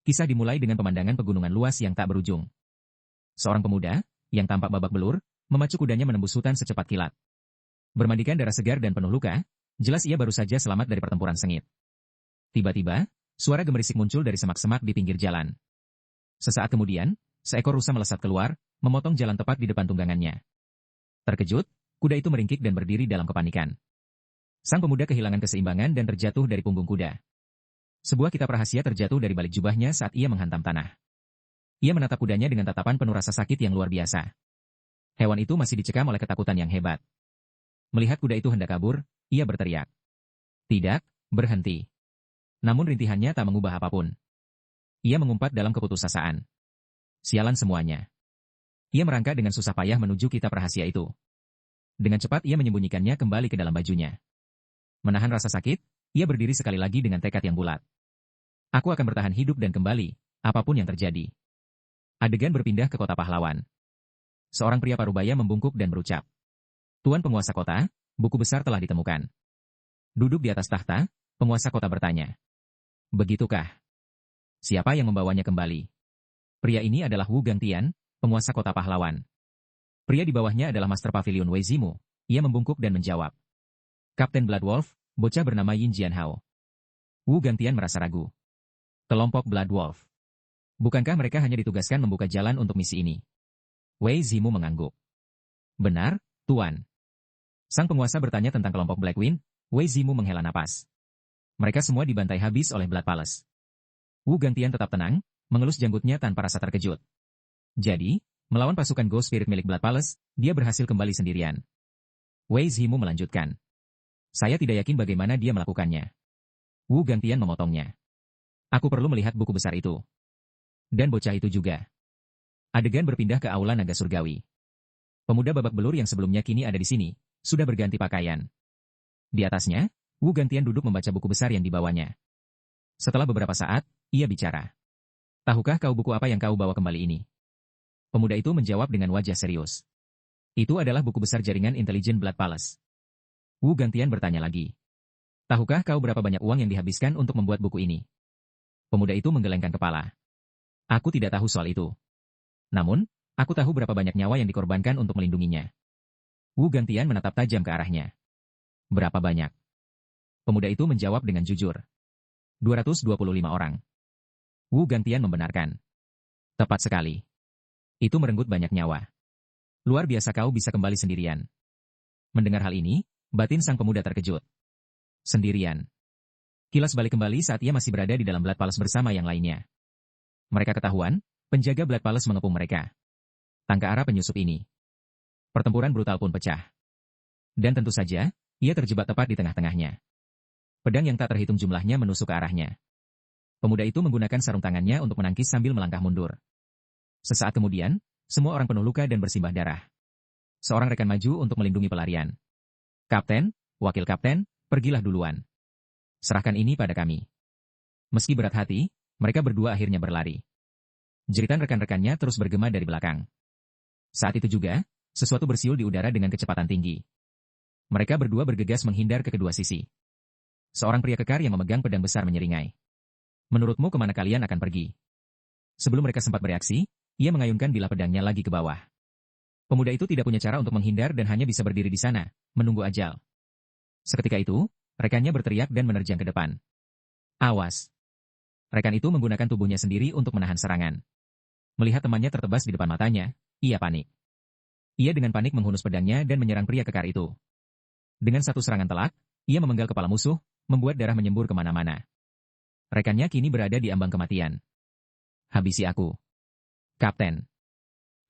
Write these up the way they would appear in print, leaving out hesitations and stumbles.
Kisah dimulai dengan pemandangan pegunungan luas yang tak berujung. Seorang pemuda, yang tampak babak belur, memacu kudanya menembus hutan secepat kilat. Bermandikan darah segar dan penuh luka, jelas ia baru saja selamat dari pertempuran sengit. Tiba-tiba, suara gemerisik muncul dari semak-semak di pinggir jalan. Sesaat kemudian, seekor rusa melesat keluar, memotong jalan tepat di depan tunggangannya. Terkejut, kuda itu meringkik dan berdiri dalam kepanikan. Sang pemuda kehilangan keseimbangan dan terjatuh dari punggung kuda. Sebuah kitab rahasia terjatuh dari balik jubahnya saat ia menghantam tanah. Ia menatap kudanya dengan tatapan penuh rasa sakit yang luar biasa. Hewan itu masih dicekam oleh ketakutan yang hebat. Melihat kuda itu hendak kabur, ia berteriak. Tidak, berhenti. Namun rintihannya tak mengubah apapun. Ia mengumpat dalam keputusasaan. Sialan semuanya. Ia merangkak dengan susah payah menuju kitab rahasia itu. Dengan cepat ia menyembunyikannya kembali ke dalam bajunya. Menahan rasa sakit, ia berdiri sekali lagi dengan tekad yang bulat. Aku akan bertahan hidup dan kembali, apapun yang terjadi. Adegan berpindah ke kota pahlawan. Seorang pria parubaya membungkuk dan berucap. Tuan penguasa kota, buku besar telah ditemukan. Duduk di atas tahta, penguasa kota bertanya. Begitukah? Siapa yang membawanya kembali? Pria ini adalah Wu Gangtian, penguasa kota pahlawan. Pria di bawahnya adalah Master Pavilion Wei Zimu. Ia membungkuk dan menjawab. Kapten Bloodwolf, bocah bernama Yin Jianhao. Wu Gangtian merasa ragu. Kelompok Bloodwolf. Bukankah mereka hanya ditugaskan membuka jalan untuk misi ini? Wei Zimu mengangguk. Benar, Tuan. Sang penguasa bertanya tentang kelompok Blackwind, Wei Zimu menghela napas. Mereka semua dibantai habis oleh Blood Palace. Wu Gangtian tetap tenang, mengelus janggutnya tanpa rasa terkejut. Jadi, melawan pasukan Ghost Spirit milik Blood Palace, dia berhasil kembali sendirian. Wei Zimu melanjutkan. Saya tidak yakin bagaimana dia melakukannya. Wu Gangtian memotongnya. Aku perlu melihat buku besar itu. Dan bocah itu juga. Adegan berpindah ke aula naga surgawi. Pemuda babak belur yang sebelumnya kini ada di sini, sudah berganti pakaian. Di atasnya, Wu Gangtian duduk membaca buku besar yang dibawanya. Setelah beberapa saat, ia bicara. Tahukah kau buku apa yang kau bawa kembali ini? Pemuda itu menjawab dengan wajah serius. Itu adalah buku besar jaringan intelijen Blood Palace. Wu Gangtian bertanya lagi. Tahukah kau berapa banyak uang yang dihabiskan untuk membuat buku ini? Pemuda itu menggelengkan kepala. Aku tidak tahu soal itu. Namun, aku tahu berapa banyak nyawa yang dikorbankan untuk melindunginya. Wu Gangtian menatap tajam ke arahnya. Berapa banyak? Pemuda itu menjawab dengan jujur. 225 orang. Wu Gangtian membenarkan. Tepat sekali. Itu merenggut banyak nyawa. Luar biasa kau bisa kembali sendirian. Mendengar hal ini, batin sang pemuda terkejut. Sendirian. Kilas balik kembali saat ia masih berada di dalam Blood Palace bersama yang lainnya. Mereka ketahuan, penjaga Blood Palace mengepung mereka. Tangka arah penyusup ini. Pertempuran brutal pun pecah. Dan tentu saja, ia terjebak tepat di tengah-tengahnya. Pedang yang tak terhitung jumlahnya menusuk ke arahnya. Pemuda itu menggunakan sarung tangannya untuk menangkis sambil melangkah mundur. Sesaat kemudian, semua orang penuh luka dan bersimbah darah. Seorang rekan maju untuk melindungi pelarian. Kapten, wakil kapten, pergilah duluan. Serahkan ini pada kami. Meski berat hati, mereka berdua akhirnya berlari. Jeritan rekan-rekannya terus bergema dari belakang. Saat itu juga, sesuatu bersiul di udara dengan kecepatan tinggi. Mereka berdua bergegas menghindar ke kedua sisi. Seorang pria kekar yang memegang pedang besar menyeringai. Menurutmu kemana kalian akan pergi? Sebelum mereka sempat bereaksi, ia mengayunkan bilah pedangnya lagi ke bawah. Pemuda itu tidak punya cara untuk menghindar dan hanya bisa berdiri di sana, menunggu ajal. Seketika itu, rekannya berteriak dan menerjang ke depan. Awas! Rekan itu menggunakan tubuhnya sendiri untuk menahan serangan. Melihat temannya tertebas di depan matanya, ia panik. Ia dengan panik menghunus pedangnya dan menyerang pria kekar itu. Dengan satu serangan telak, ia memenggal kepala musuh, membuat darah menyembur kemana-mana. Rekannya kini berada di ambang kematian. Habisi aku. Kapten.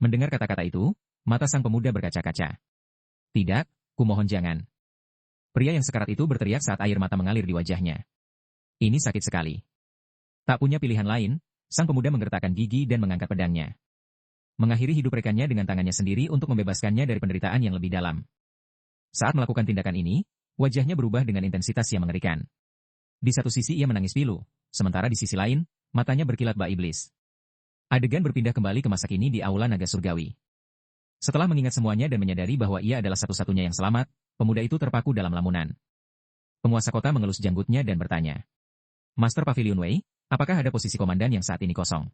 Mendengar kata-kata itu, mata sang pemuda berkaca-kaca. Tidak, kumohon jangan. Pria yang sekarat itu berteriak saat air mata mengalir di wajahnya. Ini sakit sekali. Tak punya pilihan lain, sang pemuda menggertakkan gigi dan mengangkat pedangnya. Mengakhiri hidup rekannya dengan tangannya sendiri untuk membebaskannya dari penderitaan yang lebih dalam. Saat melakukan tindakan ini, wajahnya berubah dengan intensitas yang mengerikan. Di satu sisi ia menangis pilu, sementara di sisi lain, matanya berkilat bak iblis. Adegan berpindah kembali ke masa kini di aula naga surgawi. Setelah mengingat semuanya dan menyadari bahwa ia adalah satu-satunya yang selamat, pemuda itu terpaku dalam lamunan. Penguasa kota mengelus janggutnya dan bertanya. Master Pavilion Wei, Apakah ada posisi komandan yang saat ini kosong?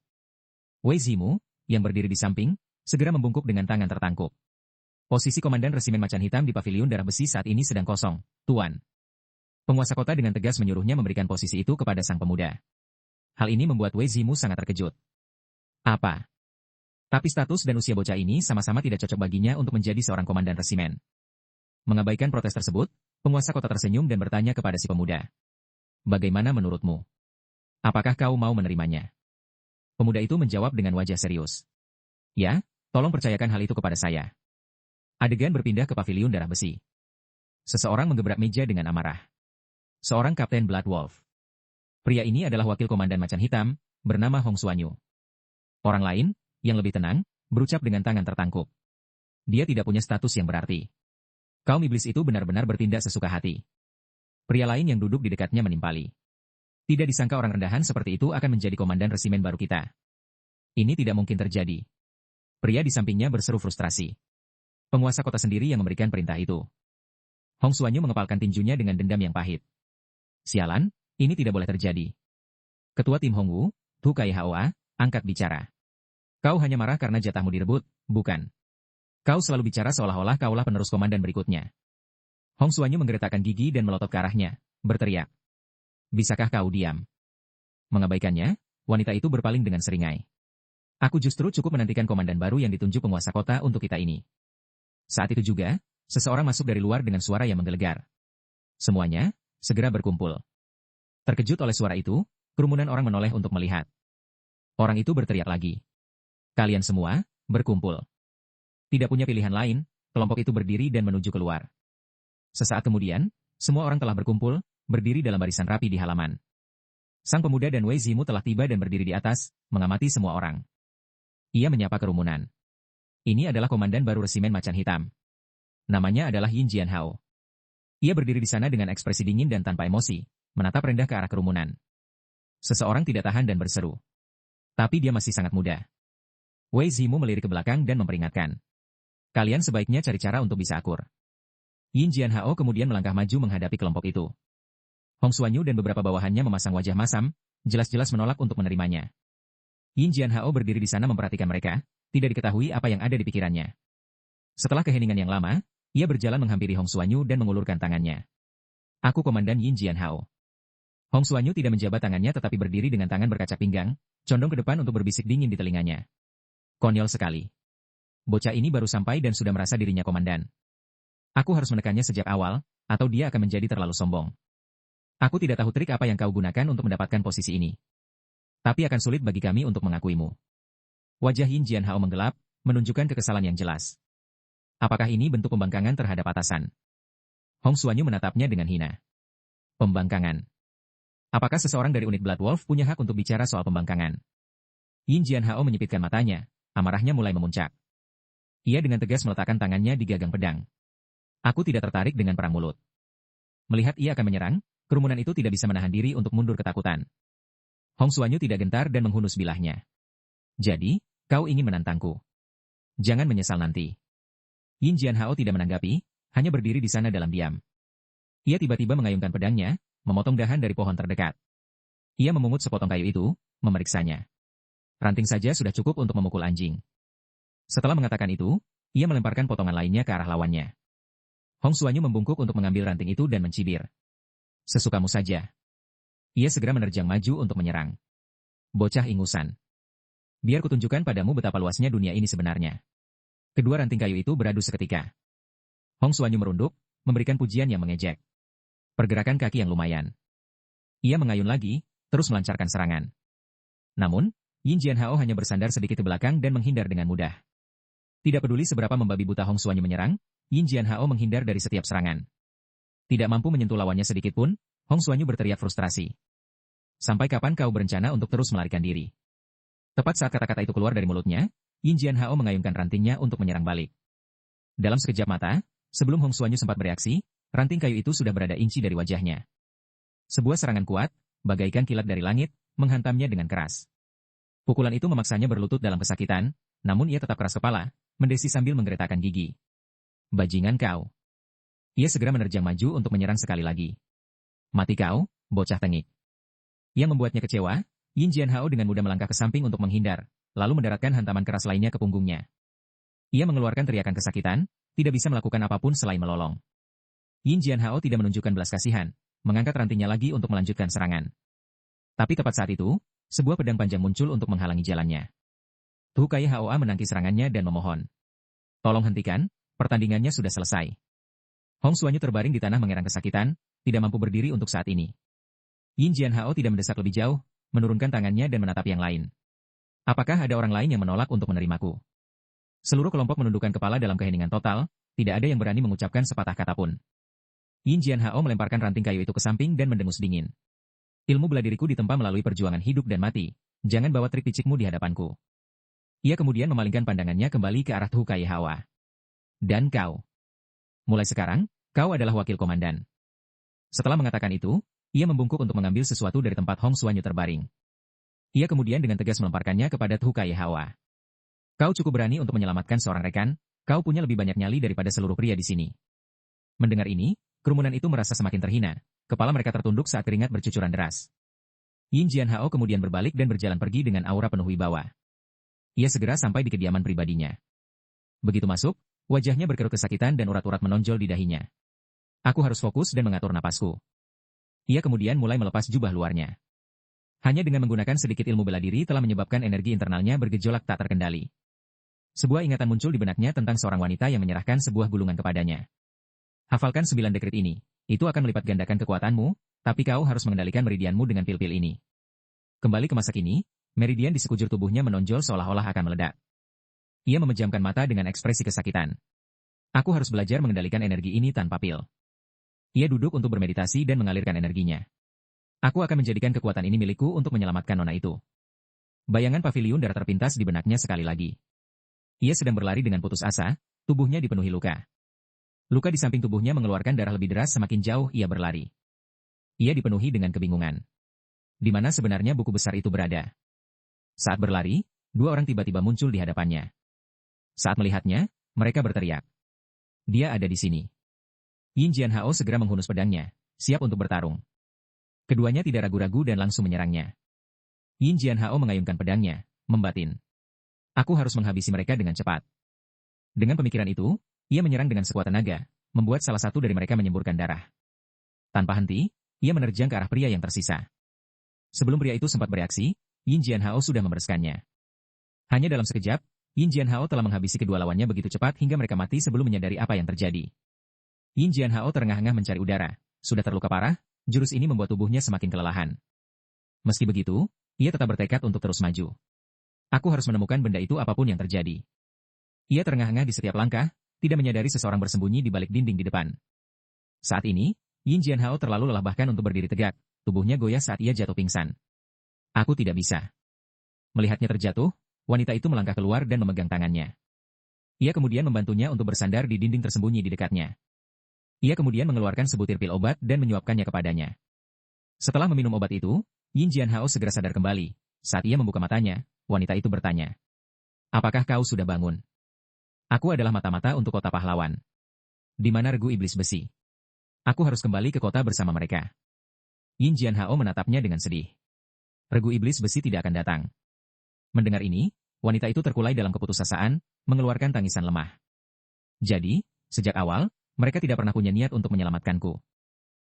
Wei Zimu, yang berdiri di samping, segera membungkuk dengan tangan tertangkup. Posisi komandan resimen macan hitam di pavilion darah besi saat ini sedang kosong, Tuan. Penguasa kota dengan tegas menyuruhnya memberikan posisi itu kepada sang pemuda. Hal ini membuat Wei Zimu sangat terkejut. Apa? Tapi status dan usia bocah ini sama-sama tidak cocok baginya untuk menjadi seorang komandan resimen. Mengabaikan protes tersebut, penguasa kota tersenyum dan bertanya kepada si pemuda. Bagaimana menurutmu? Apakah kau mau menerimanya? Pemuda itu menjawab dengan wajah serius. Ya, tolong percayakan hal itu kepada saya. Adegan berpindah ke pavilion darah besi. Seseorang menggebrak meja dengan amarah. Seorang Kapten Blood Wolf. Pria ini adalah wakil komandan macan hitam, bernama Hong Xuanyu. Orang lain, yang lebih tenang, berucap dengan tangan tertangkup. Dia tidak punya status yang berarti. Kaum iblis itu benar-benar bertindak sesuka hati. Pria lain yang duduk di dekatnya menimpali. Tidak disangka orang rendahan seperti itu akan menjadi komandan resimen baru kita. Ini tidak mungkin terjadi. Pria di sampingnya berseru frustrasi. Penguasa kota sendiri yang memberikan perintah itu. Hong Xuanyu mengepalkan tinjunya dengan dendam yang pahit. Sialan, ini tidak boleh terjadi. Ketua tim Hongwu, Tu Kai Hoa, angkat bicara. Kau hanya marah karena jatahmu direbut, bukan? Kau selalu bicara seolah-olah kaulah penerus komandan berikutnya. Hong Xuanyu menggeretakkan gigi dan melotot ke arahnya, berteriak. Bisakah kau diam? Mengabaikannya, wanita itu berpaling dengan seringai. Aku justru cukup menantikan komandan baru yang ditunjuk penguasa kota untuk kita ini. Saat itu juga, seseorang masuk dari luar dengan suara yang menggelegar. Semuanya, segera berkumpul. Terkejut oleh suara itu, kerumunan orang menoleh untuk melihat. Orang itu berteriak lagi. Kalian semua, berkumpul. Tidak punya pilihan lain, kelompok itu berdiri dan menuju keluar. Sesaat kemudian, semua orang telah berkumpul, berdiri dalam barisan rapi di halaman. Sang pemuda dan Wei Zimu telah tiba dan berdiri di atas, mengamati semua orang. Ia menyapa kerumunan. Ini adalah komandan baru resimen macan hitam. Namanya adalah Yin Jianhao. Ia berdiri di sana dengan ekspresi dingin dan tanpa emosi, menatap rendah ke arah kerumunan. Seseorang tidak tahan dan berseru. Tapi dia masih sangat muda. Wei Zimu melirik ke belakang dan memperingatkan. Kalian sebaiknya cari cara untuk bisa akur. Yin Jianhao kemudian melangkah maju menghadapi kelompok itu. Hong Xuanyu dan beberapa bawahannya memasang wajah masam, jelas-jelas menolak untuk menerimanya. Yin Jianhao berdiri di sana memperhatikan mereka, tidak diketahui apa yang ada di pikirannya. Setelah keheningan yang lama, ia berjalan menghampiri Hong Xuanyu dan mengulurkan tangannya. Aku Komandan Yin Jianhao. Hong Xuanyu tidak menjabat tangannya tetapi berdiri dengan tangan berkaca pinggang, condong ke depan untuk berbisik dingin di telinganya. Konyol sekali. Bocah ini baru sampai dan sudah merasa dirinya komandan. Aku harus menekannya sejak awal, atau dia akan menjadi terlalu sombong. Aku tidak tahu trik apa yang kau gunakan untuk mendapatkan posisi ini. Tapi akan sulit bagi kami untuk mengakuimu. Wajah Yin Jianhao menggelap, menunjukkan kekesalan yang jelas. Apakah ini bentuk pembangkangan terhadap atasan? Hong Xuanyu menatapnya dengan hina. Pembangkangan. Apakah seseorang dari unit Blood Wolf punya hak untuk bicara soal pembangkangan? Yin Jianhao menyipitkan matanya, amarahnya mulai memuncak. Ia dengan tegas meletakkan tangannya di gagang pedang. Aku tidak tertarik dengan perang mulut. Melihat ia akan menyerang, kerumunan itu tidak bisa menahan diri untuk mundur ketakutan. Hong Xuanyu tidak gentar dan menghunus bilahnya. Jadi, kau ingin menantangku? Jangan menyesal nanti. Yin Jianhao tidak menanggapi, hanya berdiri di sana dalam diam. Ia tiba-tiba mengayunkan pedangnya, memotong dahan dari pohon terdekat. Ia memungut sepotong kayu itu, memeriksanya. Ranting saja sudah cukup untuk memukul anjing. Setelah mengatakan itu, ia melemparkan potongan lainnya ke arah lawannya. Hong Xuanyu membungkuk untuk mengambil ranting itu dan mencibir. Sesukamu saja. Ia segera menerjang maju untuk menyerang. Bocah ingusan. Biar kutunjukkan padamu betapa luasnya dunia ini sebenarnya. Kedua ranting kayu itu beradu seketika. Hong Xuanyu merunduk, memberikan pujian yang mengejek. Pergerakan kaki yang lumayan. Ia mengayun lagi, terus melancarkan serangan. Namun, Yin Jianhao hanya bersandar sedikit ke belakang dan menghindar dengan mudah. Tidak peduli seberapa membabi buta Hong Xuanyu menyerang, Yin Jianhao menghindar dari setiap serangan. Tidak mampu menyentuh lawannya sedikit pun, Hong Xuanyu berteriak frustrasi. Sampai kapan kau berencana untuk terus melarikan diri? Tepat saat kata-kata itu keluar dari mulutnya, Yin Jianhao mengayunkan rantingnya untuk menyerang balik. Dalam sekejap mata, sebelum Hong Xuanyu sempat bereaksi, ranting kayu itu sudah berada inci dari wajahnya. Sebuah serangan kuat, bagaikan kilat dari langit, menghantamnya dengan keras. Pukulan itu memaksanya berlutut dalam kesakitan, namun ia tetap keras kepala, mendesi sambil menggeretakkan gigi. Bajingan kau. Ia segera menerjang maju untuk menyerang sekali lagi. Mati kau, bocah tengik. Yang membuatnya kecewa, Yin Jianhao dengan mudah melangkah ke samping untuk menghindar, lalu mendaratkan hantaman keras lainnya ke punggungnya. Ia mengeluarkan teriakan kesakitan, tidak bisa melakukan apapun selain melolong. Yin Jianhao tidak menunjukkan belas kasihan, mengangkat rantingnya lagi untuk melanjutkan serangan. Tapi tepat saat itu, sebuah pedang panjang muncul untuk menghalangi jalannya. Tu Kai Hoa menangkis serangannya dan memohon. Tolong hentikan, pertandingannya sudah selesai. Hong Xuanyu terbaring di tanah mengerang kesakitan, tidak mampu berdiri untuk saat ini. Yin Jianhao tidak mendesak lebih jauh, menurunkan tangannya dan menatap yang lain. Apakah ada orang lain yang menolak untuk menerimaku? Seluruh kelompok menundukkan kepala dalam keheningan total, tidak ada yang berani mengucapkan sepatah kata pun. Yin Jianhao melemparkan ranting kayu itu ke samping dan mendengus dingin. Ilmu bela diriku ditempa melalui perjuangan hidup dan mati, jangan bawa trik picikmu di hadapanku. Ia kemudian memalingkan pandangannya kembali ke arah Tu Kai Hoa. Dan kau. Mulai sekarang, kau adalah wakil komandan. Setelah mengatakan itu, ia membungkuk untuk mengambil sesuatu dari tempat Hong Xuanyu terbaring. Ia kemudian dengan tegas melemparkannya kepada Tu Kai Hoa. Kau cukup berani untuk menyelamatkan seorang rekan, kau punya lebih banyak nyali daripada seluruh pria di sini. Mendengar ini, kerumunan itu merasa semakin terhina, kepala mereka tertunduk saat keringat bercucuran deras. Yin Jianhao kemudian berbalik dan berjalan pergi dengan aura penuh wibawa. Ia segera sampai di kediaman pribadinya. Begitu masuk, wajahnya berkerut kesakitan dan urat-urat menonjol di dahinya. Aku harus fokus dan mengatur napasku. Ia kemudian mulai melepas jubah luarnya. Hanya dengan menggunakan sedikit ilmu bela diri telah menyebabkan energi internalnya bergejolak tak terkendali. Sebuah ingatan muncul di benaknya tentang seorang wanita yang menyerahkan sebuah gulungan kepadanya. Hafalkan 9 dekret ini, itu akan melipat gandakan kekuatanmu, tapi kau harus mengendalikan meridianmu dengan pil-pil ini. Kembali ke masa kini, meridian di sekujur tubuhnya menonjol seolah-olah akan meledak. Ia memejamkan mata dengan ekspresi kesakitan. Aku harus belajar mengendalikan energi ini tanpa pil. Ia duduk untuk bermeditasi dan mengalirkan energinya. Aku akan menjadikan kekuatan ini milikku untuk menyelamatkan nona itu. Bayangan paviliun darah terpintas di benaknya sekali lagi. Ia sedang berlari dengan putus asa, tubuhnya dipenuhi luka. Luka di samping tubuhnya mengeluarkan darah lebih deras semakin jauh ia berlari. Ia dipenuhi dengan kebingungan. Di mana sebenarnya buku besar itu berada? Saat berlari, 2 orang tiba-tiba muncul di hadapannya. Saat melihatnya, mereka berteriak. Dia ada di sini. Yin Jianhao segera menghunus pedangnya, siap untuk bertarung. Keduanya tidak ragu-ragu dan langsung menyerangnya. Yin Jianhao mengayunkan pedangnya, membatin. Aku harus menghabisi mereka dengan cepat. Dengan pemikiran itu, ia menyerang dengan sekuat tenaga, membuat salah satu dari mereka menyemburkan darah. Tanpa henti, ia menerjang ke arah pria yang tersisa. Sebelum pria itu sempat bereaksi, Yin Jianhao sudah membereskannya. Hanya dalam sekejap, Yin Jianhao telah menghabisi kedua lawannya begitu cepat hingga mereka mati sebelum menyadari apa yang terjadi. Yin Jianhao terengah-engah mencari udara, sudah terluka parah, jurus ini membuat tubuhnya semakin kelelahan. Meski begitu, ia tetap bertekad untuk terus maju. Aku harus menemukan benda itu apapun yang terjadi. Ia terengah-engah di setiap langkah, tidak menyadari seseorang bersembunyi di balik dinding di depan. Saat ini, Yin Jianhao terlalu lelah bahkan untuk berdiri tegak, tubuhnya goyah saat ia jatuh pingsan. Aku tidak bisa. Melihatnya terjatuh, wanita itu melangkah keluar dan memegang tangannya. Ia kemudian membantunya untuk bersandar di dinding tersembunyi di dekatnya. Ia kemudian mengeluarkan sebutir pil obat dan menyuapkannya kepadanya. Setelah meminum obat itu, Yin Jianhao segera sadar kembali. Saat ia membuka matanya, wanita itu bertanya. Apakah kau sudah bangun? Aku adalah mata-mata untuk kota pahlawan. Di mana regu iblis besi? Aku harus kembali ke kota bersama mereka. Yin Jianhao menatapnya dengan sedih. Regu iblis besi tidak akan datang. Mendengar ini, wanita itu terkulai dalam keputusasaan, mengeluarkan tangisan lemah. Jadi, sejak awal, mereka tidak pernah punya niat untuk menyelamatkanku.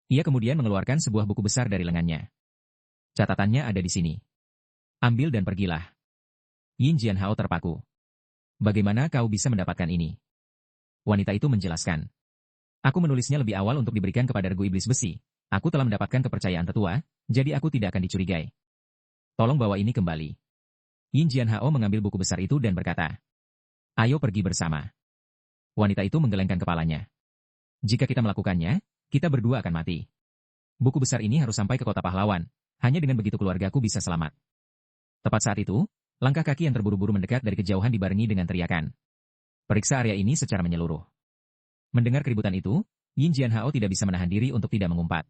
Ia kemudian mengeluarkan sebuah buku besar dari lengannya. Catatannya ada di sini. Ambil dan pergilah. Yin Jianhao terpaku. Bagaimana kau bisa mendapatkan ini? Wanita itu menjelaskan. Aku menulisnya lebih awal untuk diberikan kepada regu iblis besi. Aku telah mendapatkan kepercayaan tetua, jadi aku tidak akan dicurigai. Tolong bawa ini kembali. Yin Jianhao mengambil buku besar itu dan berkata. Ayo pergi bersama. Wanita itu menggelengkan kepalanya. Jika kita melakukannya, kita berdua akan mati. Buku besar ini harus sampai ke kota pahlawan, hanya dengan begitu keluargaku bisa selamat. Tepat saat itu, langkah kaki yang terburu-buru mendekat dari kejauhan dibarengi dengan teriakan. Periksa area ini secara menyeluruh. Mendengar keributan itu, Yin Jianhao tidak bisa menahan diri untuk tidak mengumpat.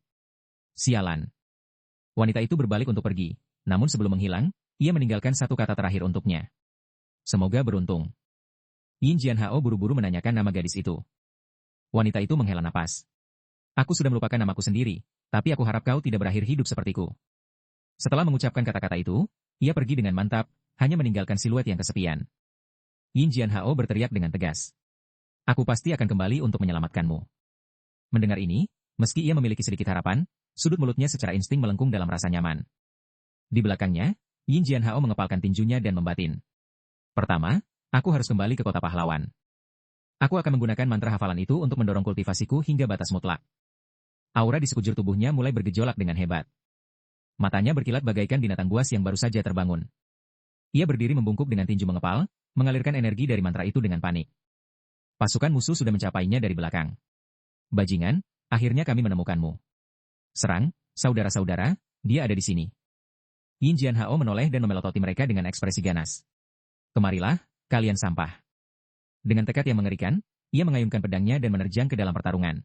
Sialan. Wanita itu berbalik untuk pergi, namun sebelum menghilang, ia meninggalkan satu kata terakhir untuknya. Semoga beruntung. Yin Jianhao buru-buru menanyakan nama gadis itu. Wanita itu menghela napas. Aku sudah melupakan namaku sendiri, tapi aku harap kau tidak berakhir hidup sepertiku. Setelah mengucapkan kata-kata itu, ia pergi dengan mantap, hanya meninggalkan siluet yang kesepian. Yin Jianhao berteriak dengan tegas. Aku pasti akan kembali untuk menyelamatkanmu. Mendengar ini, meski ia memiliki sedikit harapan, sudut mulutnya secara insting melengkung dalam rasa nyaman. Di belakangnya, Yin Jianhao mengepalkan tinjunya dan membatin. Pertama, aku harus kembali ke kota pahlawan. Aku akan menggunakan mantra hafalan itu untuk mendorong kultivasiku hingga batas mutlak. Aura di sekujur tubuhnya mulai bergejolak dengan hebat. Matanya berkilat bagaikan binatang buas yang baru saja terbangun. Ia berdiri membungkuk dengan tinju mengepal, mengalirkan energi dari mantra itu dengan panik. Pasukan musuh sudah mencapainya dari belakang. Bajingan, akhirnya kami menemukanmu. Serang, saudara-saudara, dia ada di sini. Yin Jianhao menoleh dan memelototi mereka dengan ekspresi ganas. Kemarilah, kalian sampah. Dengan tekad yang mengerikan, ia mengayunkan pedangnya dan menerjang ke dalam pertarungan.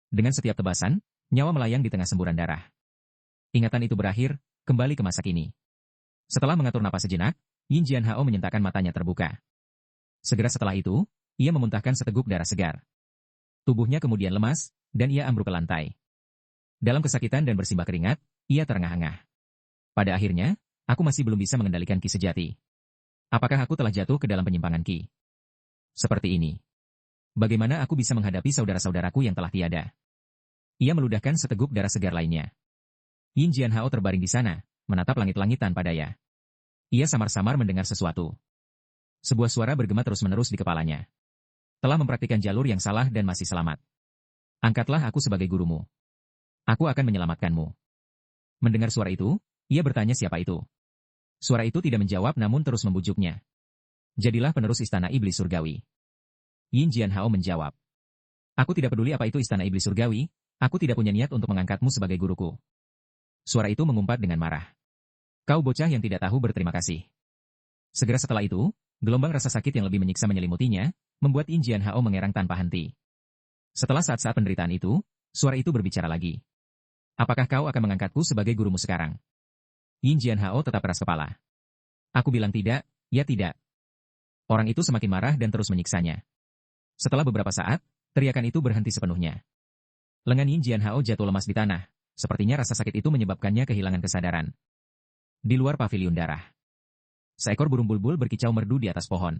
Dengan setiap tebasan, nyawa melayang di tengah semburan darah. Ingatan itu berakhir, kembali ke masa kini. Setelah mengatur napas sejenak, Yin Jianhao menyentakkan matanya terbuka. Segera setelah itu, ia memuntahkan seteguk darah segar. Tubuhnya kemudian lemas, dan ia ambruk ke lantai. Dalam kesakitan dan bersimbah keringat, ia terengah-engah. Pada akhirnya, aku masih belum bisa mengendalikan ki sejati. Apakah aku telah jatuh ke dalam penyimpangan ki? Seperti ini. Bagaimana aku bisa menghadapi saudara-saudaraku yang telah tiada? Ia meludahkan seteguk darah segar lainnya. Yin Jianhao terbaring di sana, menatap langit-langit tanpa daya. Ia samar-samar mendengar sesuatu. Sebuah suara bergema terus-menerus di kepalanya. Telah mempraktikkan jalur yang salah dan masih selamat. Angkatlah aku sebagai gurumu. Aku akan menyelamatkanmu. Mendengar suara itu, ia bertanya siapa itu. Suara itu tidak menjawab namun terus membujuknya. Jadilah penerus istana iblis surgawi. Yin Jianhao menjawab. Aku tidak peduli apa itu istana iblis surgawi, aku tidak punya niat untuk mengangkatmu sebagai guruku. Suara itu mengumpat dengan marah. Kau bocah yang tidak tahu berterima kasih. Segera setelah itu, gelombang rasa sakit yang lebih menyiksa menyelimutinya, membuat Yin Jianhao mengerang tanpa henti. Setelah saat-saat penderitaan itu, suara itu berbicara lagi. Apakah kau akan mengangkatku sebagai gurumu sekarang? Yin Jianhao tetap keras kepala. Aku bilang tidak, ya tidak. Orang itu semakin marah dan terus menyiksanya. Setelah beberapa saat, teriakan itu berhenti sepenuhnya. Lengan Yin Jianhao jatuh lemas di tanah, sepertinya rasa sakit itu menyebabkannya kehilangan kesadaran. Di luar paviliun darah, seekor burung bulbul berkicau merdu di atas pohon.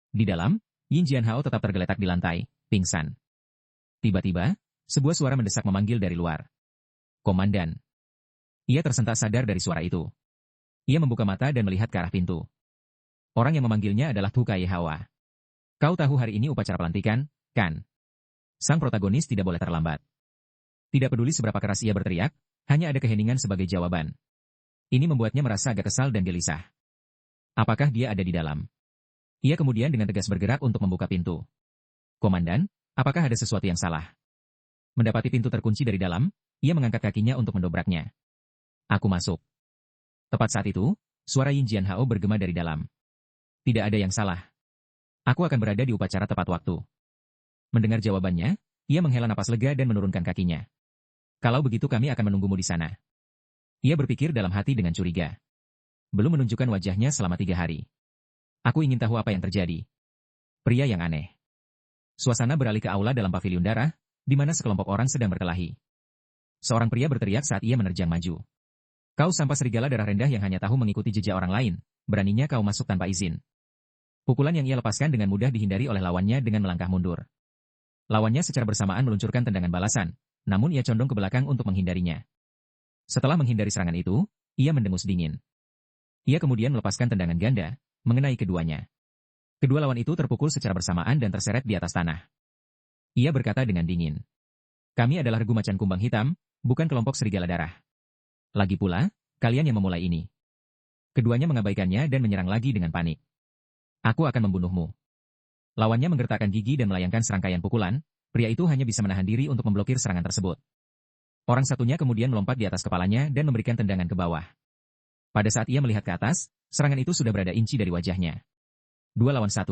Di dalam, Yin Jianhao tetap tergeletak di lantai, pingsan. Tiba-tiba, sebuah suara mendesak memanggil dari luar. Komandan. Ia tersentak sadar dari suara itu. Ia membuka mata dan melihat ke arah pintu. Orang yang memanggilnya adalah Tu Kaihawa. Kau tahu hari ini upacara pelantikan, kan? Sang protagonis tidak boleh terlambat. Tidak peduli seberapa keras ia berteriak, hanya ada keheningan sebagai jawaban. Ini membuatnya merasa agak kesal dan gelisah. Apakah dia ada di dalam? Ia kemudian dengan tegas bergerak untuk membuka pintu. Komandan, apakah ada sesuatu yang salah? Mendapati pintu terkunci dari dalam, ia mengangkat kakinya untuk mendobraknya. Aku masuk. Tepat saat itu, suara Yin Jianhao bergema dari dalam. Tidak ada yang salah. Aku akan berada di upacara tepat waktu. Mendengar jawabannya, ia menghela napas lega dan menurunkan kakinya. Kalau begitu kami akan menunggumu di sana. Ia berpikir dalam hati dengan curiga. Belum menunjukkan wajahnya selama 3 hari. Aku ingin tahu apa yang terjadi. Pria yang aneh. Suasana beralih ke aula dalam paviliun darah, di mana sekelompok orang sedang berkelahi. Seorang pria berteriak saat ia menerjang maju. Kau sampah serigala darah rendah yang hanya tahu mengikuti jejak orang lain, beraninya kau masuk tanpa izin. Pukulan yang ia lepaskan dengan mudah dihindari oleh lawannya dengan melangkah mundur. Lawannya secara bersamaan meluncurkan tendangan balasan, namun ia condong ke belakang untuk menghindarinya. Setelah menghindari serangan itu, ia mendengus dingin. Ia kemudian melepaskan tendangan ganda, mengenai keduanya. Kedua lawan itu terpukul secara bersamaan dan terseret di atas tanah. Ia berkata dengan dingin. Kami adalah regu macan kumbang hitam, bukan kelompok serigala darah. Lagi pula, kalian yang memulai ini. Keduanya mengabaikannya dan menyerang lagi dengan panik. Aku akan membunuhmu. Lawannya menggertakkan gigi dan melayangkan serangkaian pukulan, pria itu hanya bisa menahan diri untuk memblokir serangan tersebut. Orang satunya kemudian melompat di atas kepalanya dan memberikan tendangan ke bawah. Pada saat ia melihat ke atas, serangan itu sudah berada inci dari wajahnya. 2 lawan 1,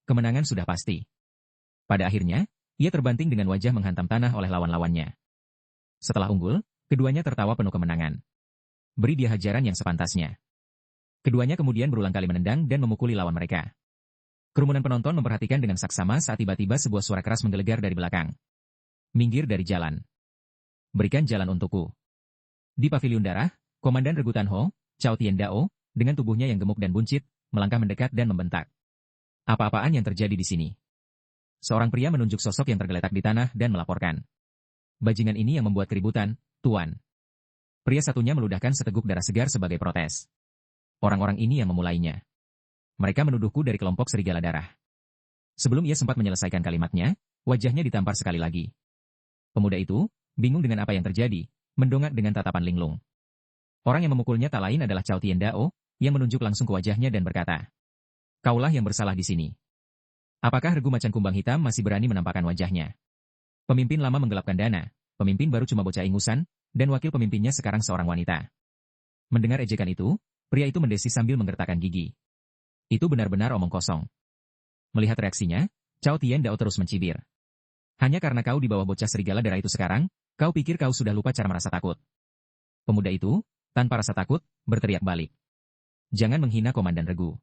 kemenangan sudah pasti. Pada akhirnya, ia terbanting dengan wajah menghantam tanah oleh lawan-lawannya. Setelah unggul, keduanya tertawa penuh kemenangan. Beri dia hajaran yang sepantasnya. Keduanya kemudian berulang kali menendang dan memukuli lawan mereka. Kerumunan penonton memperhatikan dengan saksama saat tiba-tiba sebuah suara keras menggelegar dari belakang. Minggir dari jalan. Berikan jalan untukku. Di paviliun darah, Komandan Regu Tanho, Cao Tiandao, dengan tubuhnya yang gemuk dan buncit, melangkah mendekat dan membentak. Apa-apaan yang terjadi di sini? Seorang pria menunjuk sosok yang tergeletak di tanah dan melaporkan. Bajingan ini yang membuat keributan, Tuan. Pria satunya meludahkan seteguk darah segar sebagai protes. Orang-orang ini yang memulainya. Mereka menuduhku dari kelompok serigala darah. Sebelum ia sempat menyelesaikan kalimatnya, wajahnya ditampar sekali lagi. Pemuda itu, bingung dengan apa yang terjadi, mendongak dengan tatapan linglung. Orang yang memukulnya tak lain adalah Cao Tiandao, yang menunjuk langsung ke wajahnya dan berkata, "Kaulah yang bersalah di sini." Apakah Regu Macan Kumbang Hitam masih berani menampakkan wajahnya? Pemimpin lama menggelapkan dana, pemimpin baru cuma bocah ingusan, dan wakil pemimpinnya sekarang seorang wanita. Mendengar ejekan itu, pria itu mendesis sambil menggertakkan gigi. Itu benar-benar omong kosong. Melihat reaksinya, Cao Tiandao terus mencibir. Hanya karena kau di bawah bocah serigala darah itu sekarang, kau pikir kau sudah lupa cara merasa takut. Pemuda itu, tanpa rasa takut, berteriak balik. Jangan menghina Komandan Regu.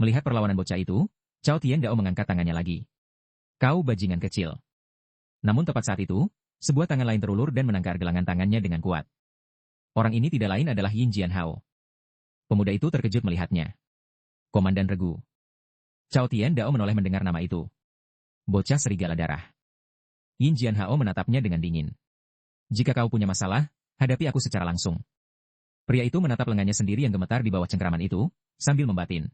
Melihat perlawanan bocah itu, Cao Tiandao mengangkat tangannya lagi. Kau bajingan kecil. Namun tepat saat itu, sebuah tangan lain terulur dan menangkar gelangan tangannya dengan kuat. Orang ini tidak lain adalah Yin Jianhao. Pemuda itu terkejut melihatnya. Komandan Regu. Cao Tiandao menoleh mendengar nama itu. Bocah serigala darah. Yin Jianhao menatapnya dengan dingin. Jika kau punya masalah, hadapi aku secara langsung. Pria itu menatap lengannya sendiri yang gemetar di bawah cengkeraman itu, sambil membatin.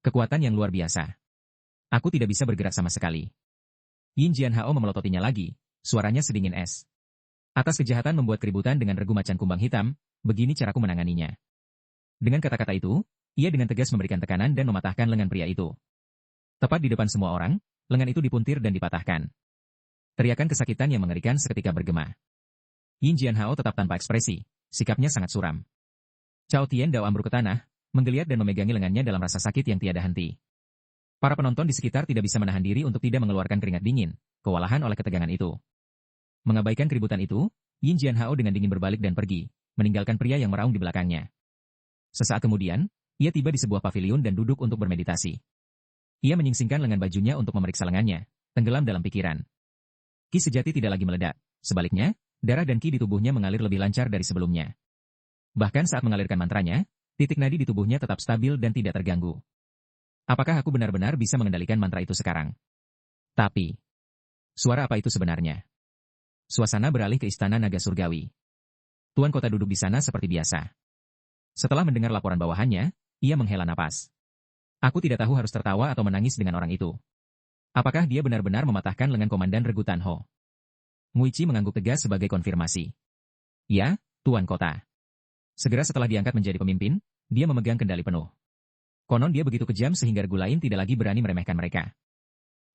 Kekuatan yang luar biasa. Aku tidak bisa bergerak sama sekali. Yin Jianhao memelototinya lagi, suaranya sedingin es. Atas kejahatan membuat keributan dengan Regu Macan Kumbang Hitam, begini caraku menanganinya. Dengan kata-kata itu, ia dengan tegas memberikan tekanan dan mematahkan lengan pria itu. Tepat di depan semua orang, lengan itu dipuntir dan dipatahkan. Teriakan kesakitan yang mengerikan seketika bergema. Yin Jianhao tetap tanpa ekspresi, sikapnya sangat suram. Cao Tiandao ambruk ke tanah, menggeliat dan memegangi lengannya dalam rasa sakit yang tiada henti. Para penonton di sekitar tidak bisa menahan diri untuk tidak mengeluarkan keringat dingin, kewalahan oleh ketegangan itu. Mengabaikan keributan itu, Yin Jianhao dengan dingin berbalik dan pergi, meninggalkan pria yang meraung di belakangnya. Sesaat kemudian, ia tiba di sebuah paviliun dan duduk untuk bermeditasi. Ia menyingsingkan lengan bajunya untuk memeriksa lengannya, tenggelam dalam pikiran. Ki sejati tidak lagi meledak, sebaliknya, darah dan ki di tubuhnya mengalir lebih lancar dari sebelumnya. Bahkan saat mengalirkan mantranya, titik nadi di tubuhnya tetap stabil dan tidak terganggu. Apakah aku benar-benar bisa mengendalikan mantra itu sekarang? Tapi, suara apa itu sebenarnya? Suasana beralih ke istana naga surgawi. Tuan kota duduk di sana seperti biasa. Setelah mendengar laporan bawahannya, ia menghela napas. Aku tidak tahu harus tertawa atau menangis dengan orang itu. Apakah dia benar-benar mematahkan lengan Komandan Regu Tanho? Muichi mengangguk tegas sebagai konfirmasi. Ya, Tuan Kota. Segera setelah diangkat menjadi pemimpin, dia memegang kendali penuh. Konon dia begitu kejam sehingga regu lain tidak lagi berani meremehkan mereka.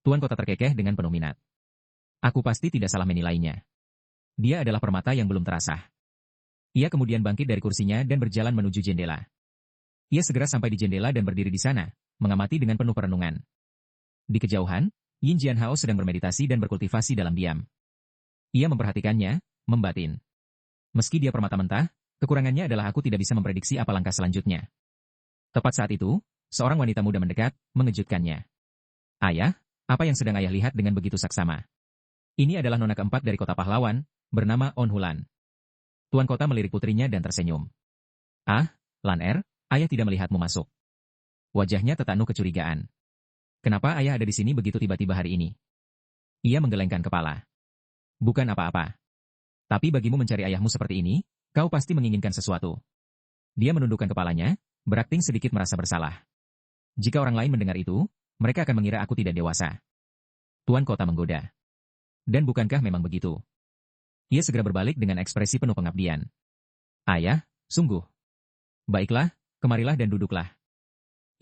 Tuan Kota terkekeh dengan penuh minat. Aku pasti tidak salah menilainya. Dia adalah permata yang belum terasah. Ia kemudian bangkit dari kursinya dan berjalan menuju jendela. Ia segera sampai di jendela dan berdiri di sana, mengamati dengan penuh perenungan. Di kejauhan, Yin Jianhao sedang bermeditasi dan berkultivasi dalam diam. Ia memperhatikannya, membatin. Meski dia permata mentah, kekurangannya adalah aku tidak bisa memprediksi apa langkah selanjutnya. Tepat saat itu, seorang wanita muda mendekat, mengejutkannya. Ayah, apa yang sedang ayah lihat dengan begitu saksama? Ini adalah nona keempat dari kota pahlawan, bernama On Hulan. Tuan kota melirik putrinya dan tersenyum. Ah, Lan Er, ayah tidak melihatmu masuk. Wajahnya tertanu kecurigaan. Kenapa ayah ada di sini begitu tiba-tiba hari ini? Ia menggelengkan kepala. Bukan apa-apa. Tapi bagimu mencari ayahmu seperti ini, kau pasti menginginkan sesuatu. Dia menundukkan kepalanya, berakting sedikit merasa bersalah. Jika orang lain mendengar itu, mereka akan mengira aku tidak dewasa. Tuan kota menggoda. Dan bukankah memang begitu? Ia segera berbalik dengan ekspresi penuh pengabdian. Ayah, sungguh. Baiklah, kemarilah dan duduklah.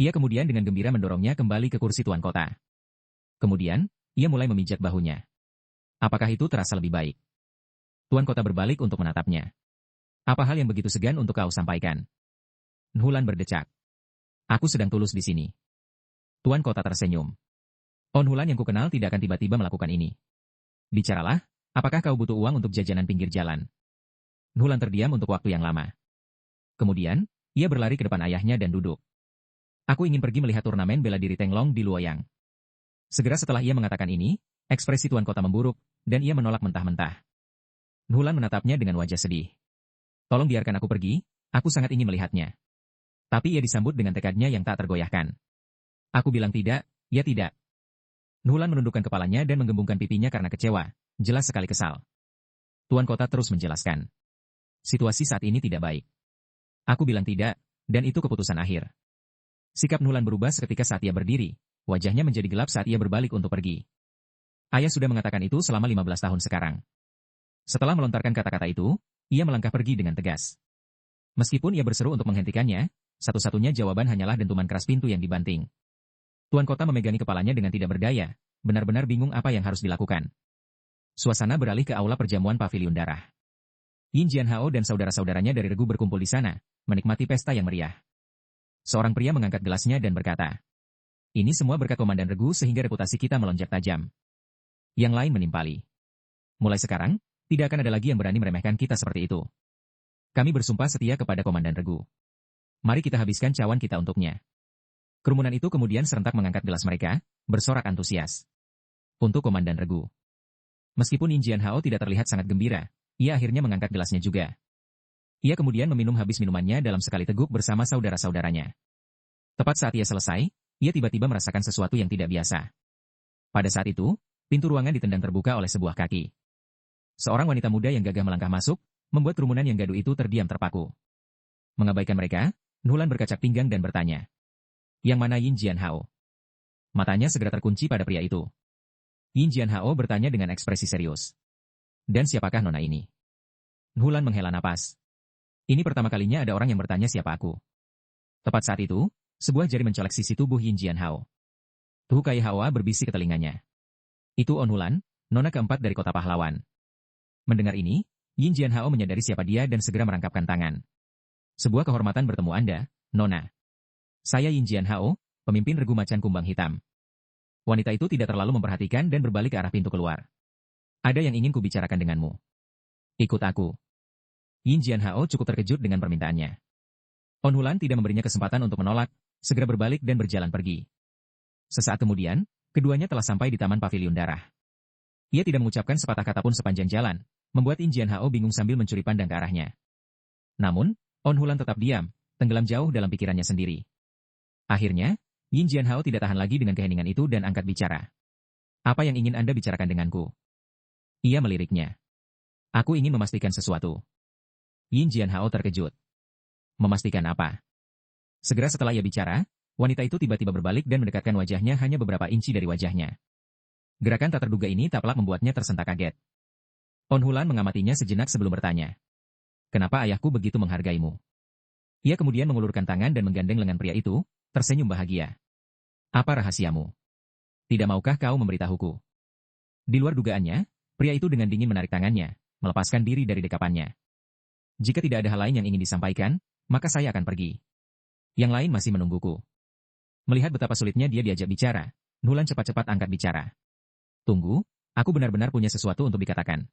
Ia kemudian dengan gembira mendorongnya kembali ke kursi tuan kota. Kemudian, ia mulai memijat bahunya. Apakah itu terasa lebih baik? Tuan kota berbalik untuk menatapnya. Apa hal yang begitu segan untuk kau sampaikan? Nhulan berdecak. Aku sedang tulus di sini. Tuan kota tersenyum. On Hulan yang kukenal tidak akan tiba-tiba melakukan ini. Bicaralah, apakah kau butuh uang untuk jajanan pinggir jalan? Nhulan terdiam untuk waktu yang lama. Kemudian, ia berlari ke depan ayahnya dan duduk. Aku ingin pergi melihat turnamen bela diri Tenglong di Luoyang. Segera setelah ia mengatakan ini, ekspresi tuan kota memburuk, dan ia menolak mentah-mentah. Nhulan menatapnya dengan wajah sedih. Tolong biarkan aku pergi, aku sangat ingin melihatnya. Tapi ia disambut dengan tekadnya yang tak tergoyahkan. Aku bilang tidak, ya tidak. Nulan menundukkan kepalanya dan menggembungkan pipinya karena kecewa, jelas sekali kesal. Tuan kota terus menjelaskan. Situasi saat ini tidak baik. Aku bilang tidak, dan itu keputusan akhir. Sikap Nulan berubah seketika saat ia berdiri, wajahnya menjadi gelap saat ia berbalik untuk pergi. Ayah sudah mengatakan itu selama 15 tahun sekarang. Setelah melontarkan kata-kata itu, ia melangkah pergi dengan tegas. Meskipun ia berseru untuk menghentikannya, satu-satunya jawaban hanyalah dentuman keras pintu yang dibanting. Tuan kota memegangi kepalanya dengan tidak berdaya, benar-benar bingung apa yang harus dilakukan. Suasana beralih ke aula perjamuan paviliun darah. Yin Jianhao dan saudara-saudaranya dari Regu berkumpul di sana, menikmati pesta yang meriah. Seorang pria mengangkat gelasnya dan berkata, "Ini semua berkat Komandan Regu sehingga reputasi kita melonjak tajam." Yang lain menimpali. "Mulai sekarang, tidak akan ada lagi yang berani meremehkan kita seperti itu. Kami bersumpah setia kepada Komandan Regu. Mari kita habiskan cawan kita untuknya." Kerumunan itu kemudian serentak mengangkat gelas mereka, bersorak antusias. Untuk Komandan Regu. Meskipun Yin Jianhao tidak terlihat sangat gembira, ia akhirnya mengangkat gelasnya juga. Ia kemudian meminum habis minumannya dalam sekali teguk bersama saudara-saudaranya. Tepat saat ia selesai, ia tiba-tiba merasakan sesuatu yang tidak biasa. Pada saat itu, pintu ruangan ditendang terbuka oleh sebuah kaki. Seorang wanita muda yang gagah melangkah masuk, membuat kerumunan yang gaduh itu terdiam terpaku. Mengabaikan mereka, Nulan berkacak pinggang dan bertanya, "Yang mana Yin Jianhao?" Matanya segera terkunci pada pria itu. Yin Jianhao bertanya dengan ekspresi serius. "Dan siapakah nona ini?" Nulan menghela napas. Ini pertama kalinya ada orang yang bertanya siapa aku. Tepat saat itu, sebuah jari mencolek sisi tubuh Yin Jianhao. Tu Kai Hawa berbisik ke telinganya. "Itu Onulan, nona keempat dari kota pahlawan." Mendengar ini, Yin Jianhao menyadari siapa dia dan segera merangkapkan tangan. "Sebuah kehormatan bertemu Anda, nona. Saya Yin Jianhao, pemimpin Regu Macan Kumbang Hitam." Wanita itu tidak terlalu memperhatikan dan berbalik ke arah pintu keluar. "Ada yang ingin kubicarakan denganmu. Ikut aku." Yin Jianhao cukup terkejut dengan permintaannya. Onhulan tidak memberinya kesempatan untuk menolak, segera berbalik dan berjalan pergi. Sesaat kemudian, keduanya telah sampai di taman paviliun darah. Ia tidak mengucapkan sepatah kata pun sepanjang jalan, membuat Yin Jianhao bingung sambil mencuri pandang ke arahnya. Namun, Onhulan tetap diam, tenggelam jauh dalam pikirannya sendiri. Akhirnya, Yin Jianhao tidak tahan lagi dengan keheningan itu dan angkat bicara. "Apa yang ingin Anda bicarakan denganku?" Ia meliriknya. "Aku ingin memastikan sesuatu." Yin Jianhao terkejut. Memastikan apa? Segera setelah ia bicara, wanita itu tiba-tiba berbalik dan mendekatkan wajahnya hanya beberapa inci dari wajahnya. Gerakan tak terduga ini tak pelak membuatnya tersentak kaget. Onhulan mengamatinya sejenak sebelum bertanya. "Kenapa ayahku begitu menghargaimu?" Ia kemudian mengulurkan tangan dan menggandeng lengan pria itu, tersenyum bahagia. "Apa rahasiamu? Tidak maukah kau memberitahuku?" Di luar dugaannya, pria itu dengan dingin menarik tangannya, melepaskan diri dari dekapannya. "Jika tidak ada hal lain yang ingin disampaikan, maka saya akan pergi. Yang lain masih menungguku." Melihat betapa sulitnya dia diajak bicara, Nulan cepat-cepat angkat bicara. "Tunggu, aku benar-benar punya sesuatu untuk dikatakan."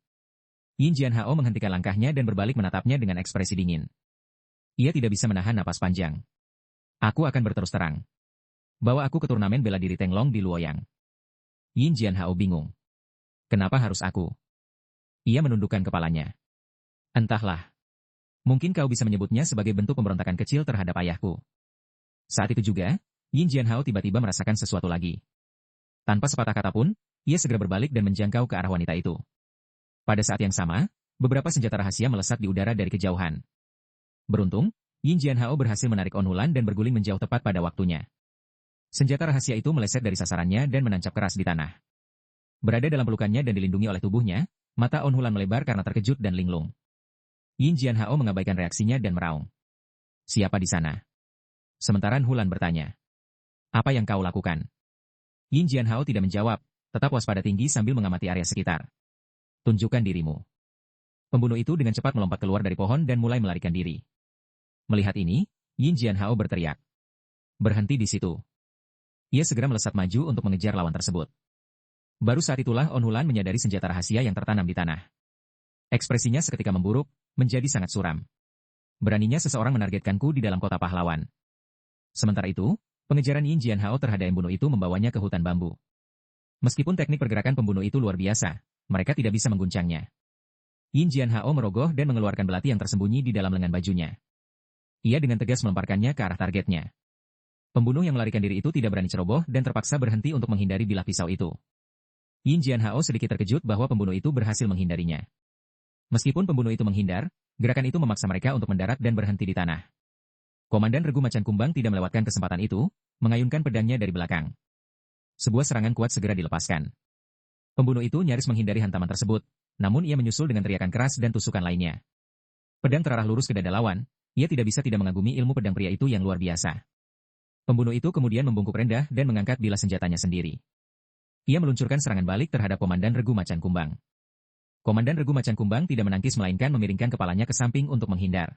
Yin Jianhao menghentikan langkahnya dan berbalik menatapnya dengan ekspresi dingin. Ia tidak bisa menahan napas panjang. "Aku akan berterus terang. Bawa aku ke turnamen bela diri Tenglong di Luoyang." Yin Jianhao bingung. "Kenapa harus aku?" Ia menundukkan kepalanya. "Entahlah. Mungkin kau bisa menyebutnya sebagai bentuk pemberontakan kecil terhadap ayahku." Saat itu juga, Yin Jianhao tiba-tiba merasakan sesuatu lagi. Tanpa sepatah kata pun, ia segera berbalik dan menjangkau ke arah wanita itu. Pada saat yang sama, beberapa senjata rahasia melesat di udara dari kejauhan. Beruntung, Yin Jianhao berhasil menarik Onhulan dan berguling menjauh tepat pada waktunya. Senjata rahasia itu meleset dari sasarannya dan menancap keras di tanah. Berada dalam pelukannya dan dilindungi oleh tubuhnya, mata Onhulan melebar karena terkejut dan linglung. Yin Jianhao mengabaikan reaksinya dan meraung. "Siapa di sana?" Sementara Hulan bertanya. "Apa yang kau lakukan?" Yin Jianhao tidak menjawab, tetap waspada tinggi sambil mengamati area sekitar. "Tunjukkan dirimu." Pembunuh itu dengan cepat melompat keluar dari pohon dan mulai melarikan diri. Melihat ini, Yin Jianhao berteriak. "Berhenti di situ." Ia segera melesat maju untuk mengejar lawan tersebut. Baru saat itulah Onhulan menyadari senjata rahasia yang tertanam di tanah. Ekspresinya seketika memburuk, menjadi sangat suram. "Beraninya seseorang menargetkanku di dalam kota pahlawan." Sementara itu, pengejaran Yin Jianhao terhadap pembunuh itu membawanya ke hutan bambu. Meskipun teknik pergerakan pembunuh itu luar biasa, mereka tidak bisa mengguncangnya. Yin Jianhao merogoh dan mengeluarkan belati yang tersembunyi di dalam lengan bajunya. Ia dengan tegas melemparkannya ke arah targetnya. Pembunuh yang melarikan diri itu tidak berani ceroboh dan terpaksa berhenti untuk menghindari bilah pisau itu. Yin Jianhao sedikit terkejut bahwa pembunuh itu berhasil menghindarinya. Meskipun pembunuh itu menghindar, gerakan itu memaksa mereka untuk mendarat dan berhenti di tanah. Komandan Regu Macan Kumbang tidak melewatkan kesempatan itu, mengayunkan pedangnya dari belakang. Sebuah serangan kuat segera dilepaskan. Pembunuh itu nyaris menghindari hantaman tersebut, namun ia menyusul dengan teriakan keras dan tusukan lainnya. Pedang terarah lurus ke dada lawan, ia tidak bisa tidak mengagumi ilmu pedang pria itu yang luar biasa. Pembunuh itu kemudian membungkuk rendah dan mengangkat bilah senjatanya sendiri. Ia meluncurkan serangan balik terhadap Komandan Regu Macan Kumbang. Komandan Regu Macan Kumbang tidak menangkis melainkan memiringkan kepalanya ke samping untuk menghindar.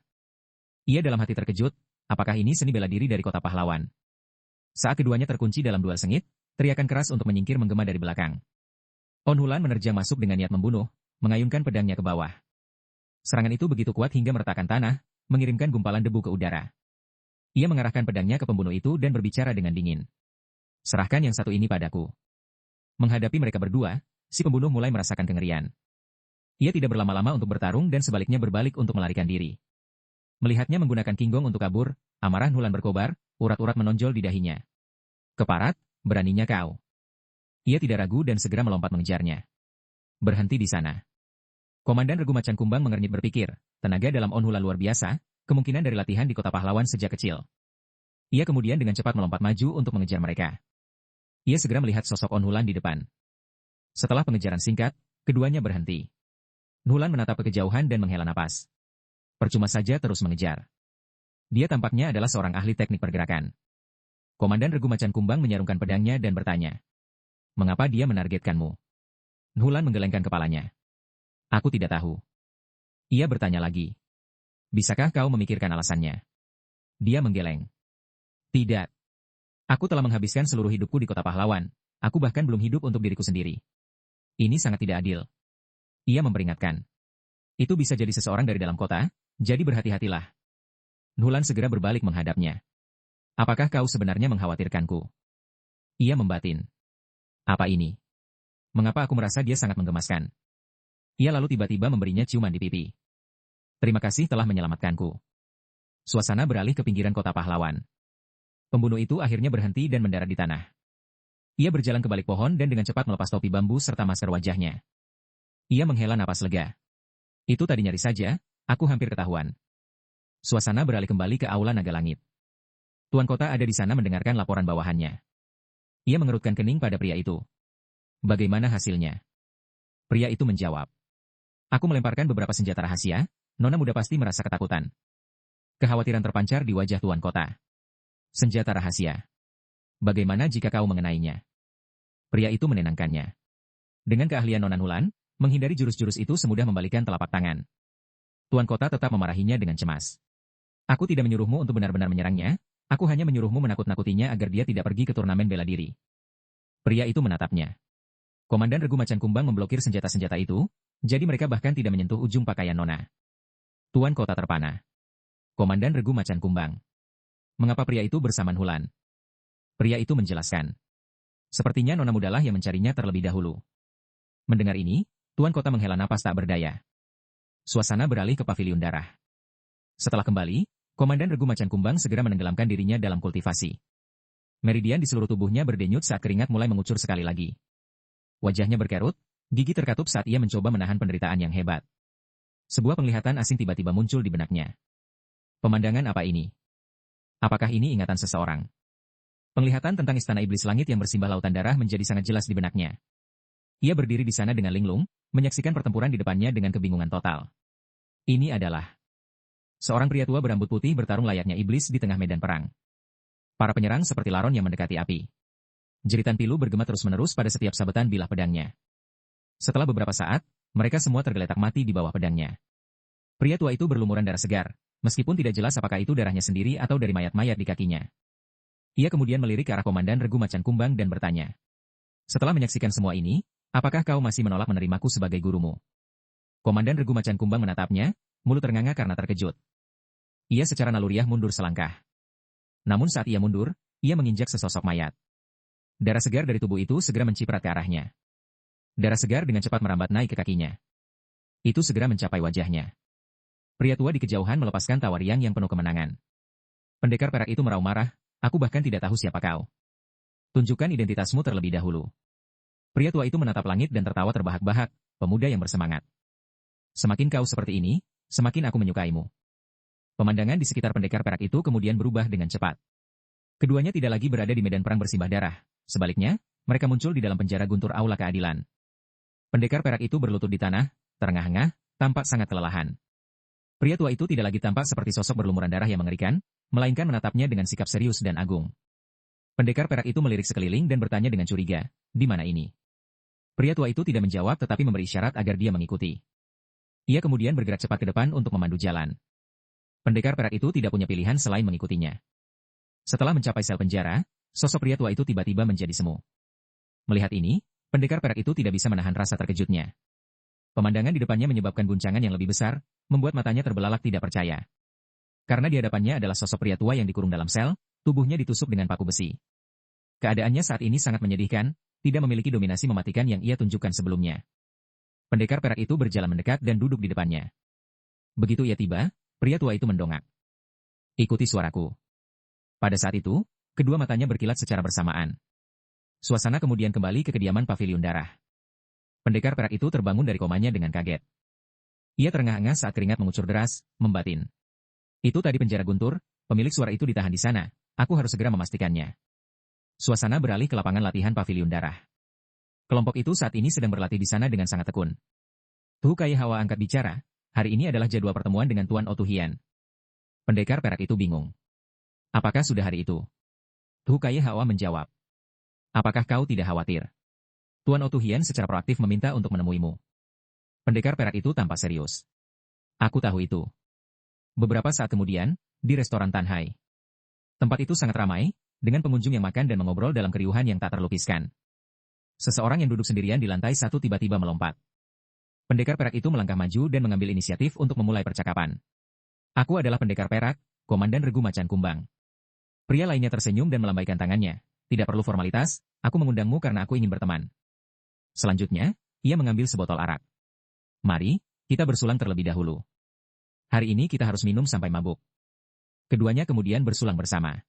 Ia dalam hati terkejut, apakah ini seni bela diri dari kota pahlawan? Saat keduanya terkunci dalam duel sengit, teriakan keras untuk menyingkir menggema dari belakang. On Hulan menerjang masuk dengan niat membunuh, mengayunkan pedangnya ke bawah. Serangan itu begitu kuat hingga meretakkan tanah, mengirimkan gumpalan debu ke udara. Ia mengarahkan pedangnya ke pembunuh itu dan berbicara dengan dingin. Serahkan yang satu ini padaku. Menghadapi mereka berdua, si pembunuh mulai merasakan kengerian. Ia tidak berlama-lama untuk bertarung dan sebaliknya berbalik untuk melarikan diri. Melihatnya menggunakan Kinggong untuk kabur, amarah Hulan berkobar, urat-urat menonjol di dahinya. Keparat, beraninya kau. Ia tidak ragu dan segera melompat mengejarnya. Berhenti di sana. Komandan Regu Macan Kumbang mengernyit berpikir, tenaga dalam On Hulan luar biasa, kemungkinan dari latihan di kota pahlawan sejak kecil. Ia kemudian dengan cepat melompat maju untuk mengejar mereka. Ia segera melihat sosok On Hulan di depan. Setelah pengejaran singkat, keduanya berhenti. Hulan menatap ke kejauhan dan menghela napas. Percuma saja terus mengejar. Dia tampaknya adalah seorang ahli teknik pergerakan. Komandan Regu Macan Kumbang menyarungkan pedangnya dan bertanya. Mengapa dia menargetkanmu? Hulan menggelengkan kepalanya. Aku tidak tahu. Ia bertanya lagi. Bisakah kau memikirkan alasannya? Dia menggeleng. Tidak. Aku telah menghabiskan seluruh hidupku di kota pahlawan. Aku bahkan belum hidup untuk diriku sendiri. Ini sangat tidak adil. Ia memperingatkan. Itu bisa jadi seseorang dari dalam kota, jadi berhati-hatilah. Hulan segera berbalik menghadapnya. Apakah kau sebenarnya mengkhawatirkanku? Ia membatin. Apa ini? Mengapa aku merasa dia sangat menggemaskan? Ia lalu tiba-tiba memberinya ciuman di pipi. Terima kasih telah menyelamatkanku. Suasana beralih ke pinggiran kota pahlawan. Pembunuh itu akhirnya berhenti dan mendarat di tanah. Ia berjalan ke balik pohon dan dengan cepat melepas topi bambu serta masker wajahnya. Ia menghela napas lega. Itu tadi nyari saja, aku hampir ketahuan. Suasana beralih kembali ke Aula Naga Langit. Tuan kota ada di sana mendengarkan laporan bawahannya. Ia mengerutkan kening pada pria itu. Bagaimana hasilnya? Pria itu menjawab. Aku melemparkan beberapa senjata rahasia, nona muda pasti merasa ketakutan. Kekhawatiran terpancar di wajah tuan kota. Senjata rahasia. Bagaimana jika kau mengenainya? Pria itu menenangkannya. Dengan keahlian Nona Hulan, menghindari jurus-jurus itu semudah membalikan telapak tangan. Tuan kota tetap memarahinya dengan cemas. Aku tidak menyuruhmu untuk benar-benar menyerangnya, aku hanya menyuruhmu menakut-nakutinya agar dia tidak pergi ke turnamen bela diri. Pria itu menatapnya. Komandan Regu Macan Kumbang memblokir senjata-senjata itu, jadi mereka bahkan tidak menyentuh ujung pakaian Nona. Tuan kota terpana. Komandan Regu Macan Kumbang. Mengapa pria itu bersama Hulan? Pria itu menjelaskan. Sepertinya Nona mudalah yang mencarinya terlebih dahulu. Mendengar ini, Tuan kota menghela napas tak berdaya. Suasana beralih ke paviliun darah. Setelah kembali, Komandan Regu Macan Kumbang segera menenggelamkan dirinya dalam kultivasi. Meridian di seluruh tubuhnya berdenyut saat keringat mulai mengucur sekali lagi. Wajahnya berkerut, gigi terkatup saat ia mencoba menahan penderitaan yang hebat. Sebuah penglihatan asing tiba-tiba muncul di benaknya. Pemandangan apa ini? Apakah ini ingatan seseorang? Penglihatan tentang istana iblis langit yang bersimbah lautan darah menjadi sangat jelas di benaknya. Ia berdiri di sana dengan linglung, menyaksikan pertempuran di depannya dengan kebingungan total. Ini adalah seorang pria tua berambut putih bertarung layaknya iblis di tengah medan perang. Para penyerang seperti laron yang mendekati api. Jeritan pilu bergema terus-menerus pada setiap sabetan bilah pedangnya. Setelah beberapa saat, mereka semua tergeletak mati di bawah pedangnya. Pria tua itu berlumuran darah segar, meskipun tidak jelas apakah itu darahnya sendiri atau dari mayat-mayat di kakinya. Ia kemudian melirik ke arah Komandan Regu Macan Kumbang dan bertanya. Setelah menyaksikan semua ini, apakah kau masih menolak menerimaku sebagai gurumu? Komandan Regu Macan Kumbang menatapnya, mulut ternganga karena terkejut. Ia secara naluriah mundur selangkah. Namun saat ia mundur, ia menginjak sesosok mayat. Darah segar dari tubuh itu segera menciprat ke arahnya. Darah segar dengan cepat merambat naik ke kakinya. Itu segera mencapai wajahnya. Pria tua di kejauhan melepaskan tawariang yang penuh kemenangan. Pendekar perak itu meraung marah, aku bahkan tidak tahu siapa kau. Tunjukkan identitasmu terlebih dahulu. Pria tua itu menatap langit dan tertawa terbahak-bahak, pemuda yang bersemangat. Semakin kau seperti ini, semakin aku menyukaimu. Pemandangan di sekitar pendekar perak itu kemudian berubah dengan cepat. Keduanya tidak lagi berada di medan perang bersimbah darah. Sebaliknya, mereka muncul di dalam penjara guntur aula keadilan. Pendekar perak itu berlutut di tanah, terengah-engah, tampak sangat kelelahan. Pria tua itu tidak lagi tampak seperti sosok berlumuran darah yang mengerikan, melainkan menatapnya dengan sikap serius dan agung. Pendekar perak itu melirik sekeliling dan bertanya dengan curiga, di mana ini? Pria tua itu tidak menjawab tetapi memberi isyarat agar dia mengikuti. Ia kemudian bergerak cepat ke depan untuk memandu jalan. Pendekar perak itu tidak punya pilihan selain mengikutinya. Setelah mencapai sel penjara, sosok pria tua itu tiba-tiba menjadi semu. Melihat ini, pendekar perak itu tidak bisa menahan rasa terkejutnya. Pemandangan di depannya menyebabkan guncangan yang lebih besar, membuat matanya terbelalak tidak percaya. Karena di hadapannya adalah sosok pria tua yang dikurung dalam sel, tubuhnya ditusuk dengan paku besi. Keadaannya saat ini sangat menyedihkan, tidak memiliki dominasi mematikan yang ia tunjukkan sebelumnya. Pendekar perak itu berjalan mendekat dan duduk di depannya. Begitu ia tiba, pria tua itu mendongak. Ikuti suaraku. Pada saat itu, kedua matanya berkilat secara bersamaan. Suasana kemudian kembali ke kediaman paviliun darah. Pendekar perak itu terbangun dari komanya dengan kaget. Ia terengah-engah saat keringat mengucur deras, membatin. Itu tadi penjara guntur, pemilik suara itu ditahan di sana, aku harus segera memastikannya. Suasana beralih ke lapangan latihan paviliun darah. Kelompok itu saat ini sedang berlatih di sana dengan sangat tekun. Tu Kai Hawa angkat bicara, hari ini adalah jadwal pertemuan dengan Tuan Otuhian. Pendekar perak itu bingung. Apakah sudah hari itu? Tu Kai Hawa menjawab. Apakah kau tidak khawatir? Tuan Otuhian secara proaktif meminta untuk menemuimu. Pendekar perak itu tampak serius. Aku tahu itu. Beberapa saat kemudian, di restoran Tanhai. Tempat itu sangat ramai, dengan pengunjung yang makan dan mengobrol dalam keriuhan yang tak terlukiskan. Seseorang yang duduk sendirian di lantai satu tiba-tiba melompat. Pendekar perak itu melangkah maju dan mengambil inisiatif untuk memulai percakapan. Aku adalah pendekar perak, Komandan Regu Macan Kumbang. Pria lainnya tersenyum dan melambaikan tangannya. Tidak perlu formalitas, aku mengundangmu karena aku ingin berteman. Selanjutnya, ia mengambil sebotol arak. Mari, kita bersulang terlebih dahulu. Hari ini kita harus minum sampai mabuk. Keduanya kemudian bersulang bersama.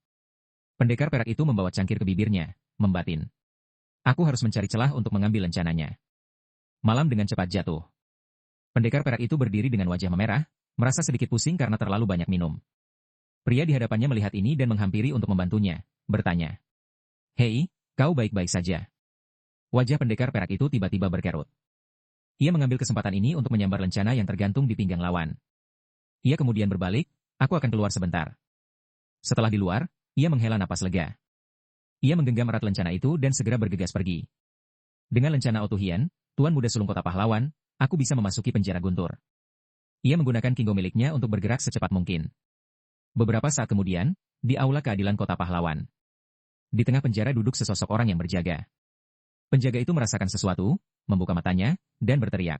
Pendekar perak itu membawa cangkir ke bibirnya, membatin. Aku harus mencari celah untuk mengambil lencananya. Malam dengan cepat jatuh. Pendekar perak itu berdiri dengan wajah memerah, merasa sedikit pusing karena terlalu banyak minum. Pria di hadapannya melihat ini dan menghampiri untuk membantunya, bertanya. Hei, kau baik-baik saja. Wajah pendekar perak itu tiba-tiba berkerut. Ia mengambil kesempatan ini untuk menyambar lencana yang tergantung di pinggang lawan. Ia kemudian berbalik, aku akan keluar sebentar. Setelah di luar, ia menghela napas lega. Ia menggenggam erat lencana itu dan segera bergegas pergi. Dengan lencana Otuhian, Tuan Muda Sulung Kota Pahlawan, aku bisa memasuki penjara guntur. Ia menggunakan kinggo miliknya untuk bergerak secepat mungkin. Beberapa saat kemudian, di aula keadilan Kota Pahlawan. Di tengah penjara duduk sesosok orang yang berjaga. Penjaga itu merasakan sesuatu, membuka matanya, dan berteriak.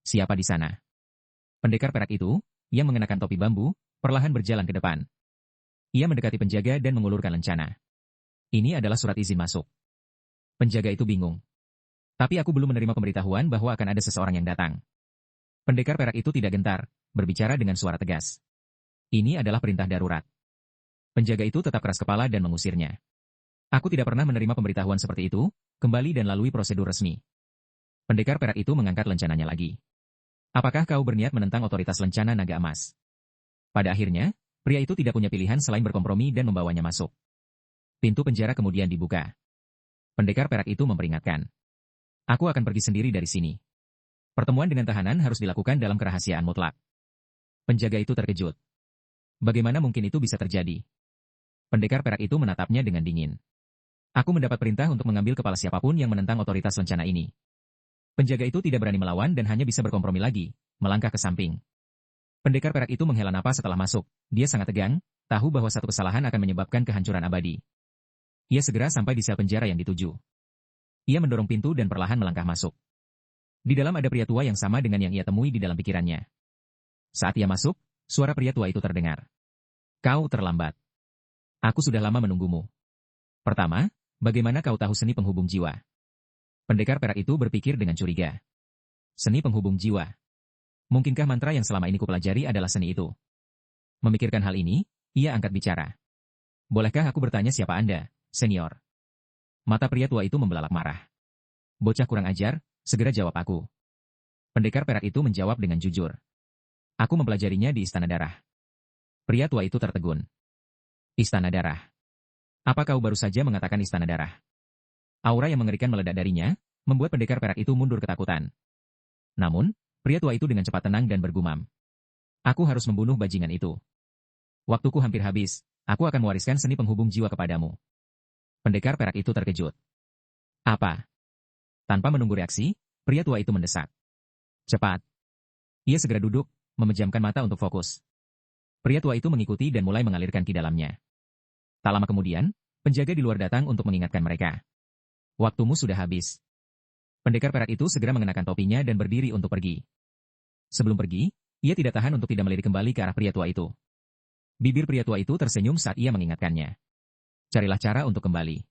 Siapa di sana? Pendekar perak itu, yang mengenakan topi bambu, perlahan berjalan ke depan. Ia mendekati penjaga dan mengulurkan lencana. Ini adalah surat izin masuk. Penjaga itu bingung. Tapi aku belum menerima pemberitahuan bahwa akan ada seseorang yang datang. Pendekar perak itu tidak gentar, berbicara dengan suara tegas. Ini adalah perintah darurat. Penjaga itu tetap keras kepala dan mengusirnya. Aku tidak pernah menerima pemberitahuan seperti itu, kembali dan lalui prosedur resmi. Pendekar perak itu mengangkat lencananya lagi. Apakah kau berniat menentang otoritas lencana naga emas? Pada akhirnya, pria itu tidak punya pilihan selain berkompromi dan membawanya masuk. Pintu penjara kemudian dibuka. Pendekar perak itu memperingatkan. Aku akan pergi sendiri dari sini. Pertemuan dengan tahanan harus dilakukan dalam kerahasiaan mutlak. Penjaga itu terkejut. Bagaimana mungkin itu bisa terjadi? Pendekar perak itu menatapnya dengan dingin. Aku mendapat perintah untuk mengambil kepala siapapun yang menentang otoritas lencana ini. Penjaga itu tidak berani melawan dan hanya bisa berkompromi lagi, melangkah ke samping. Pendekar perak itu menghela napas setelah masuk. Dia sangat tegang, tahu bahwa satu kesalahan akan menyebabkan kehancuran abadi. Ia segera sampai di sel penjara yang dituju. Ia mendorong pintu dan perlahan melangkah masuk. Di dalam ada pria tua yang sama dengan yang ia temui di dalam pikirannya. Saat ia masuk, suara pria tua itu terdengar. Kau terlambat. Aku sudah lama menunggumu. Pertama, bagaimana kau tahu seni penghubung jiwa? Pendekar perak itu berpikir dengan curiga. Seni penghubung jiwa. Mungkinkah mantra yang selama ini kupelajari adalah seni itu? Memikirkan hal ini, ia angkat bicara. Bolehkah aku bertanya siapa Anda, senior? Mata pria tua itu membelalak marah. Bocah kurang ajar, segera jawab aku. Pendekar perak itu menjawab dengan jujur. Aku mempelajarinya di Istana Darah. Pria tua itu tertegun. Istana Darah. Apa kau baru saja mengatakan Istana Darah? Aura yang mengerikan meledak darinya, membuat pendekar perak itu mundur ketakutan. Namun, pria tua itu dengan cepat tenang dan bergumam. Aku harus membunuh bajingan itu. Waktuku hampir habis, aku akan mewariskan seni penghubung jiwa kepadamu. Pendekar perak itu terkejut. Apa? Tanpa menunggu reaksi, pria tua itu mendesak. Cepat. Ia segera duduk, memejamkan mata untuk fokus. Pria tua itu mengikuti dan mulai mengalirkan ki dalamnya. Tak lama kemudian, penjaga di luar datang untuk mengingatkan mereka. Waktumu sudah habis. Pendekar perak itu segera mengenakan topinya dan berdiri untuk pergi. Sebelum pergi, ia tidak tahan untuk tidak melirik kembali ke arah pria tua itu. Bibir pria tua itu tersenyum saat ia mengingatkannya. Carilah cara untuk kembali.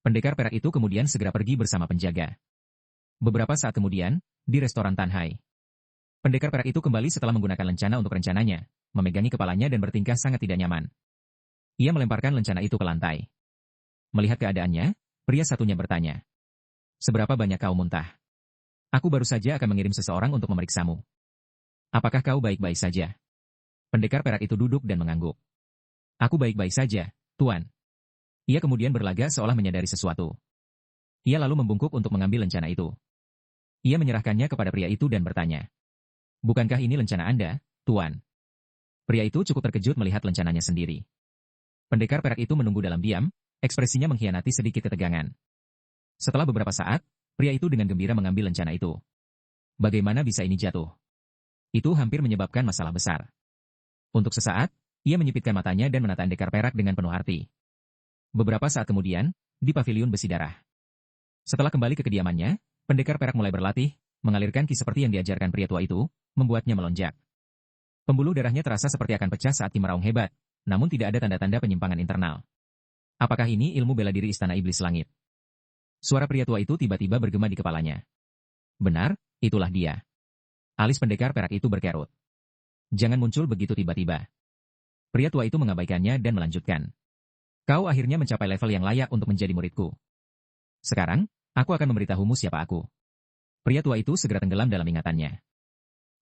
Pendekar perak itu kemudian segera pergi bersama penjaga. Beberapa saat kemudian, di restoran Tanhai. Pendekar perak itu kembali setelah menggunakan lencana untuk rencananya, memegangi kepalanya dan bertingkah sangat tidak nyaman. Ia melemparkan lencana itu ke lantai. Melihat keadaannya, pria satunya bertanya. Seberapa banyak kau muntah? Aku baru saja akan mengirim seseorang untuk memeriksamu. Apakah kau baik-baik saja? Pendekar perak itu duduk dan mengangguk. Aku baik-baik saja, Tuan. Ia kemudian berlagak seolah menyadari sesuatu. Ia lalu membungkuk untuk mengambil lencana itu. Ia menyerahkannya kepada pria itu dan bertanya. Bukankah ini lencana Anda, Tuan? Pria itu cukup terkejut melihat lencananya sendiri. Pendekar perak itu menunggu dalam diam, ekspresinya mengkhianati sedikit ketegangan. Setelah beberapa saat, pria itu dengan gembira mengambil lencana itu. Bagaimana bisa ini jatuh? Itu hampir menyebabkan masalah besar. Untuk sesaat, ia menyipitkan matanya dan menata pendekar perak dengan penuh arti. Beberapa saat kemudian, di paviliun besi darah. Setelah kembali ke kediamannya, pendekar perak mulai berlatih, mengalirkan ki seperti yang diajarkan pria tua itu, membuatnya melonjak. Pembuluh darahnya terasa seperti akan pecah saat ki meraung hebat, namun tidak ada tanda-tanda penyimpangan internal. Apakah ini ilmu bela diri Istana Iblis Langit? Suara pria tua itu tiba-tiba bergema di kepalanya. Benar, itulah dia. Alis pendekar perak itu berkerut. Jangan muncul begitu tiba-tiba. Pria tua itu mengabaikannya dan melanjutkan. Kau akhirnya mencapai level yang layak untuk menjadi muridku. Sekarang, aku akan memberitahumu siapa aku. Pria tua itu segera tenggelam dalam ingatannya.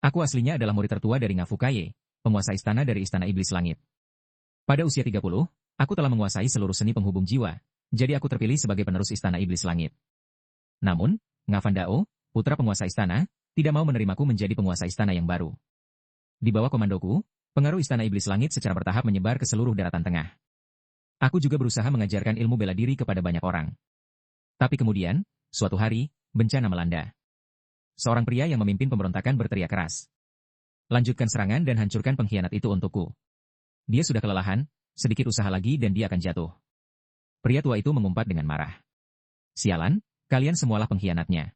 Aku aslinya adalah murid tertua dari Ngafukaye, penguasa istana dari Istana Iblis Langit. Pada usia 30, aku telah menguasai seluruh seni penghubung jiwa, jadi aku terpilih sebagai penerus Istana Iblis Langit. Namun, Ngafandao, putra penguasa istana, tidak mau menerimaku menjadi penguasa istana yang baru. Di bawah komandoku, pengaruh Istana Iblis Langit secara bertahap menyebar ke seluruh daratan tengah. Aku juga berusaha mengajarkan ilmu bela diri kepada banyak orang. Tapi kemudian, suatu hari, bencana melanda. Seorang pria yang memimpin pemberontakan berteriak keras. Lanjutkan serangan dan hancurkan pengkhianat itu untukku. Dia sudah kelelahan, sedikit usaha lagi dan dia akan jatuh. Pria tua itu mengumpat dengan marah. Sialan, kalian semualah pengkhianatnya.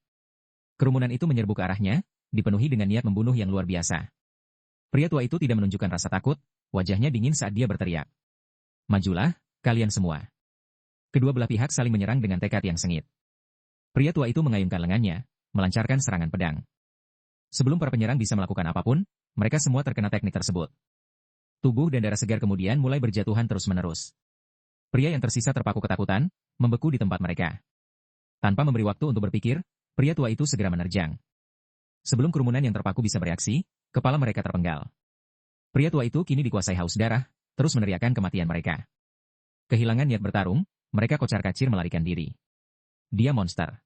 Kerumunan itu menyerbu ke arahnya, dipenuhi dengan niat membunuh yang luar biasa. Pria tua itu tidak menunjukkan rasa takut, wajahnya dingin saat dia berteriak. Majulah, kalian semua. Kedua belah pihak saling menyerang dengan tekad yang sengit. Pria tua itu mengayunkan lengannya, melancarkan serangan pedang. Sebelum para penyerang bisa melakukan apapun, mereka semua terkena teknik tersebut. Tubuh dan darah segar kemudian mulai berjatuhan terus-menerus. Pria yang tersisa terpaku ketakutan, membeku di tempat mereka. Tanpa memberi waktu untuk berpikir, pria tua itu segera menerjang. Sebelum kerumunan yang terpaku bisa bereaksi, kepala mereka terpenggal. Pria tua itu kini dikuasai haus darah, terus meneriakkan kematian mereka. Kehilangan niat bertarung, mereka kocar-kacir melarikan diri. Dia monster.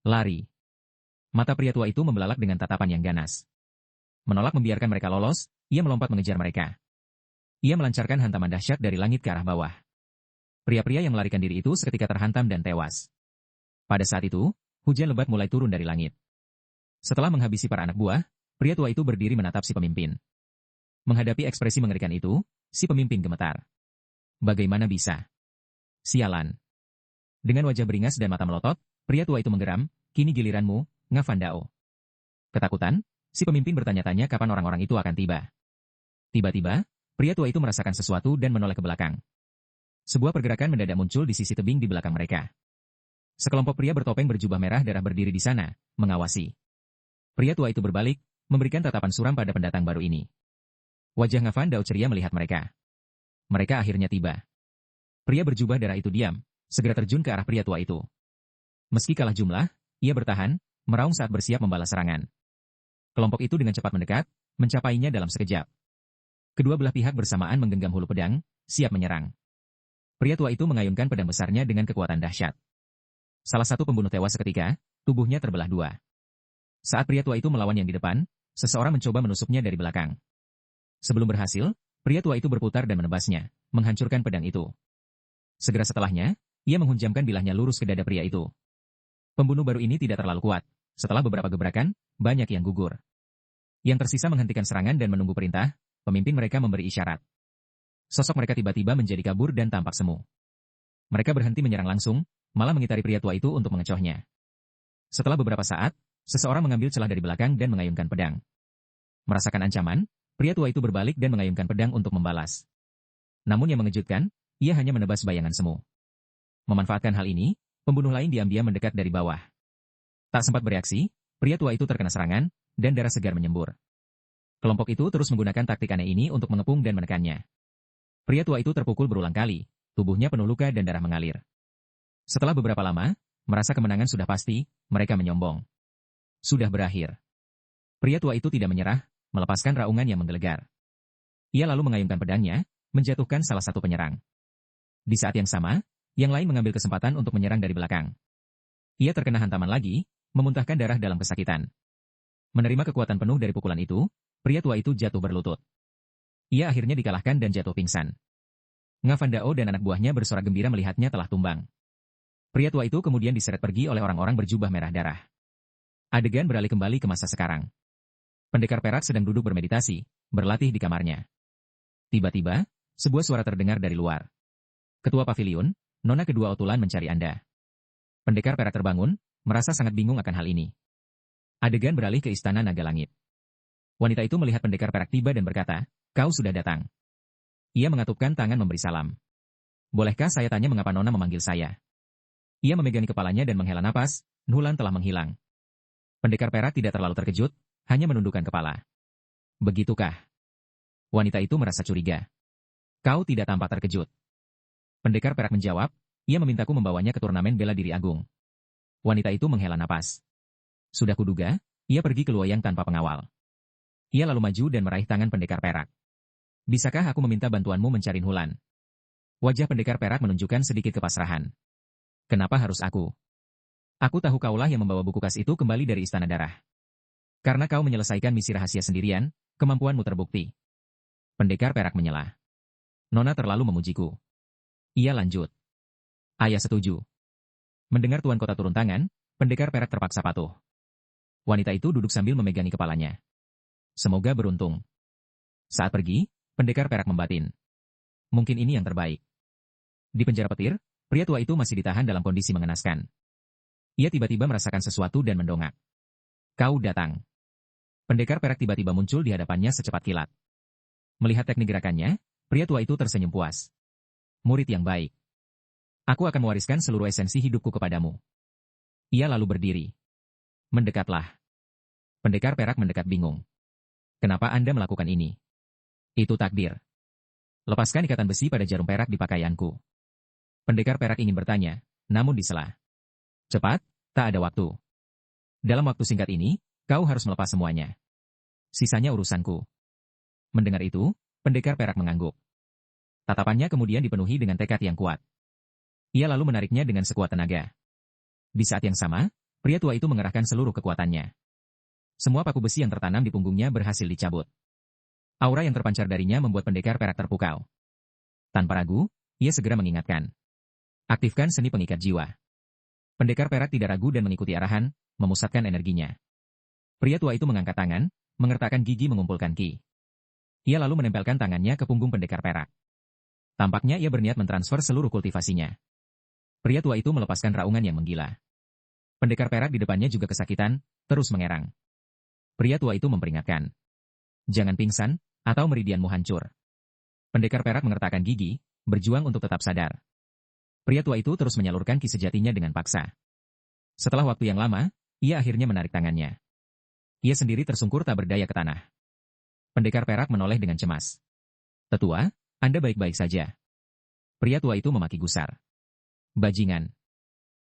Lari. Mata pria tua itu membelalak dengan tatapan yang ganas. Menolak membiarkan mereka lolos, ia melompat mengejar mereka. Ia melancarkan hantaman dahsyat dari langit ke arah bawah. Pria-pria yang melarikan diri itu seketika terhantam dan tewas. Pada saat itu, hujan lebat mulai turun dari langit. Setelah menghabisi para anak buah, pria tua itu berdiri menatap si pemimpin. Menghadapi ekspresi mengerikan itu, si pemimpin gemetar. Bagaimana bisa? Sialan. Dengan wajah beringas dan mata melotot, pria tua itu menggeram, kini giliranmu, Ngafandao. Ketakutan, si pemimpin bertanya-tanya kapan orang-orang itu akan tiba. Tiba-tiba, pria tua itu merasakan sesuatu dan menoleh ke belakang. Sebuah pergerakan mendadak muncul di sisi tebing di belakang mereka. Sekelompok pria bertopeng berjubah merah darah berdiri di sana, mengawasi. Pria tua itu berbalik, memberikan tatapan suram pada pendatang baru ini. Wajah Ngavan Dao ceria melihat mereka. Mereka akhirnya tiba. Pria berjubah darah itu diam, segera terjun ke arah pria tua itu. Meski kalah jumlah, ia bertahan, meraung saat bersiap membalas serangan. Kelompok itu dengan cepat mendekat, mencapainya dalam sekejap. Kedua belah pihak bersamaan menggenggam hulu pedang, siap menyerang. Pria tua itu mengayunkan pedang besarnya dengan kekuatan dahsyat. Salah satu pembunuh tewas seketika, tubuhnya terbelah dua. Saat pria tua itu melawan yang di depan, seseorang mencoba menusuknya dari belakang. Sebelum berhasil, pria tua itu berputar dan menebasnya, menghancurkan pedang itu. Segera setelahnya, ia menghunjamkan bilahnya lurus ke dada pria itu. Pembunuh baru ini tidak terlalu kuat. Setelah beberapa gebrakan, banyak yang gugur. Yang tersisa menghentikan serangan dan menunggu perintah, pemimpin mereka memberi isyarat. Sosok mereka tiba-tiba menjadi kabur dan tampak semu. Mereka berhenti menyerang langsung, malah mengitari pria tua itu untuk mengecohnya. Setelah beberapa saat, seseorang mengambil celah dari belakang dan mengayunkan pedang. Merasakan ancaman, pria tua itu berbalik dan mengayunkan pedang untuk membalas. Namun yang mengejutkan, ia hanya menebas bayangan semu. Memanfaatkan hal ini, pembunuh lain diam-diam mendekat dari bawah. Tak sempat bereaksi, pria tua itu terkena serangan, dan darah segar menyembur. Kelompok itu terus menggunakan taktik aneh ini untuk mengepung dan menekannya. Pria tua itu terpukul berulang kali, tubuhnya penuh luka dan darah mengalir. Setelah beberapa lama, merasa kemenangan sudah pasti, mereka menyombong. Sudah berakhir. Pria tua itu tidak menyerah, melepaskan raungan yang menggelegar. Ia lalu mengayunkan pedangnya, menjatuhkan salah satu penyerang. Di saat yang sama, yang lain mengambil kesempatan untuk menyerang dari belakang. Ia terkena hantaman lagi, memuntahkan darah dalam kesakitan. Menerima kekuatan penuh dari pukulan itu, pria tua itu jatuh berlutut. Ia akhirnya dikalahkan dan jatuh pingsan. Ngavan Dao dan anak buahnya bersorak gembira melihatnya telah tumbang. Pria tua itu kemudian diseret pergi oleh orang-orang berjubah merah darah. Adegan beralih kembali ke masa sekarang. Pendekar perak sedang duduk bermeditasi, berlatih di kamarnya. Tiba-tiba, sebuah suara terdengar dari luar. Ketua pavilion, Nona kedua Otulan mencari Anda. Pendekar perak terbangun, merasa sangat bingung akan hal ini. Adegan beralih ke istana naga langit. Wanita itu melihat pendekar perak tiba dan berkata, "Kau sudah datang." Ia mengatupkan tangan memberi salam. "Bolehkah saya tanya mengapa Nona memanggil saya?" Ia memegangi kepalanya dan menghela napas, Nulan telah menghilang. Pendekar perak tidak terlalu terkejut, hanya menundukkan kepala. "Begitukah?" Wanita itu merasa curiga. "Kau tidak tampak terkejut." Pendekar perak menjawab, "Ia memintaku membawanya ke turnamen bela diri agung." Wanita itu menghela napas. "Sudah kuduga, ia pergi ke Luoyang tanpa pengawal." Ia lalu maju dan meraih tangan pendekar perak. "Bisakah aku meminta bantuanmu mencari Nulan?" Wajah pendekar perak menunjukkan sedikit kepasrahan. "Kenapa harus aku? Aku tahu kaulah yang membawa buku kas itu kembali dari Istana Darah. Karena kau menyelesaikan misi rahasia sendirian, kemampuanmu terbukti." Pendekar perak menyela. "Nona terlalu memujiku." Ia lanjut. "Ayah setuju." Mendengar tuan kota turun tangan, pendekar perak terpaksa patuh. Wanita itu duduk sambil memegangi kepalanya. "Semoga beruntung." Saat pergi, pendekar perak membatin. Mungkin ini yang terbaik. Di penjara petir, pria tua itu masih ditahan dalam kondisi mengenaskan. Ia tiba-tiba merasakan sesuatu dan mendongak. "Kau datang." Pendekar perak tiba-tiba muncul di hadapannya secepat kilat. Melihat teknik gerakannya, pria tua itu tersenyum puas. "Murid yang baik. Aku akan mewariskan seluruh esensi hidupku kepadamu." Ia lalu berdiri. "Mendekatlah." Pendekar perak mendekat bingung. "Kenapa Anda melakukan ini?" "Itu takdir. Lepaskan ikatan besi pada jarum perak di pakaianku." Pendekar perak ingin bertanya, namun disela. "Cepat, tak ada waktu. Dalam waktu singkat ini, kau harus melepas semuanya. Sisanya urusanku." Mendengar itu, pendekar perak mengangguk. Tatapannya kemudian dipenuhi dengan tekad yang kuat. Ia lalu menariknya dengan sekuat tenaga. Di saat yang sama, pria tua itu mengerahkan seluruh kekuatannya. Semua paku besi yang tertanam di punggungnya berhasil dicabut. Aura yang terpancar darinya membuat pendekar perak terpukau. Tanpa ragu, ia segera mengingatkan. "Aktifkan seni pengikat jiwa." Pendekar perak tidak ragu dan mengikuti arahan, memusatkan energinya. Pria tua itu mengangkat tangan, mengertakkan gigi mengumpulkan ki. Ia lalu menempelkan tangannya ke punggung pendekar perak. Tampaknya ia berniat mentransfer seluruh kultivasinya. Pria tua itu melepaskan raungan yang menggila. Pendekar perak di depannya juga kesakitan, terus mengerang. Pria tua itu memperingatkan. "Jangan pingsan, atau meridianmu hancur." Pendekar perak mengertakkan gigi, berjuang untuk tetap sadar. Pria tua itu terus menyalurkan ki sejatinya dengan paksa. Setelah waktu yang lama, ia akhirnya menarik tangannya. Ia sendiri tersungkur tak berdaya ke tanah. Pendekar perak menoleh dengan cemas. Tetua, Anda baik-baik saja. Pria tua itu memaki gusar. Bajingan.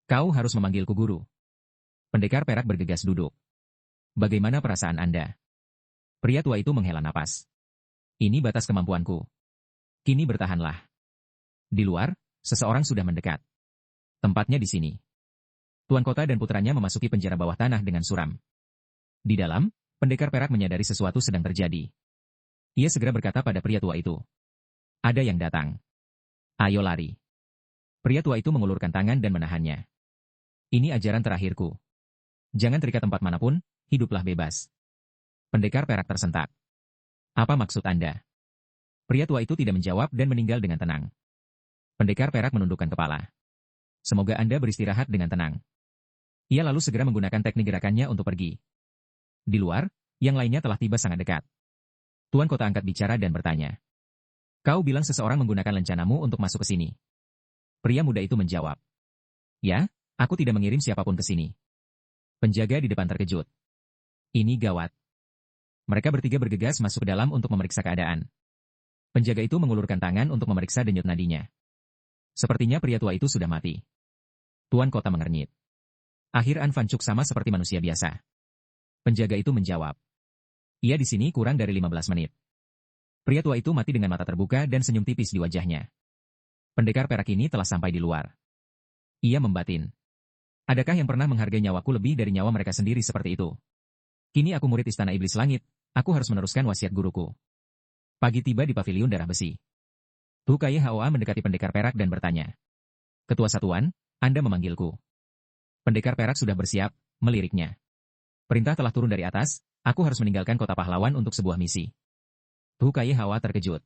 Kau harus memanggilku guru. Pendekar perak bergegas duduk. Bagaimana perasaan Anda? Pria tua itu menghela napas. Ini batas kemampuanku. Kini bertahanlah. Di luar, seseorang sudah mendekat. Tempatnya di sini. Tuan kota dan putranya memasuki penjara bawah tanah dengan suram. Di dalam, pendekar perak menyadari sesuatu sedang terjadi. Ia segera berkata pada pria tua itu. Ada yang datang. Ayo lari. Pria tua itu mengulurkan tangan dan menahannya. Ini ajaran terakhirku. Jangan terikat tempat manapun, hiduplah bebas. Pendekar perak tersentak. Apa maksud Anda? Pria tua itu tidak menjawab dan meninggal dengan tenang. Pendekar perak menundukkan kepala. Semoga Anda beristirahat dengan tenang. Ia lalu segera menggunakan teknik gerakannya untuk pergi. Di luar, yang lainnya telah tiba sangat dekat. Tuan kota angkat bicara dan bertanya. Kau bilang seseorang menggunakan lencanamu untuk masuk ke sini. Pria muda itu menjawab. Ya, aku tidak mengirim siapapun ke sini. Penjaga di depan terkejut. Ini gawat. Mereka bertiga bergegas masuk ke dalam untuk memeriksa keadaan. Penjaga itu mengulurkan tangan untuk memeriksa denyut nadinya. Sepertinya pria tua itu sudah mati. Tuan kota mengernyit. Akhir An Fancuk sama seperti manusia biasa. Penjaga itu menjawab. Ia di sini kurang dari 15 menit. Pria tua itu mati dengan mata terbuka dan senyum tipis di wajahnya. Pendekar perak ini telah sampai di luar. Ia membatin. Adakah yang pernah menghargai nyawaku lebih dari nyawa mereka sendiri seperti itu? Kini aku murid istana iblis langit, aku harus meneruskan wasiat guruku. Pagi tiba di paviliun darah besi. Tu Kai Hoa mendekati pendekar perak dan bertanya. Ketua satuan, Anda memanggilku. Pendekar perak sudah bersiap, meliriknya. Perintah telah turun dari atas, aku harus meninggalkan kota pahlawan untuk sebuah misi. Tu Kai Hoa terkejut.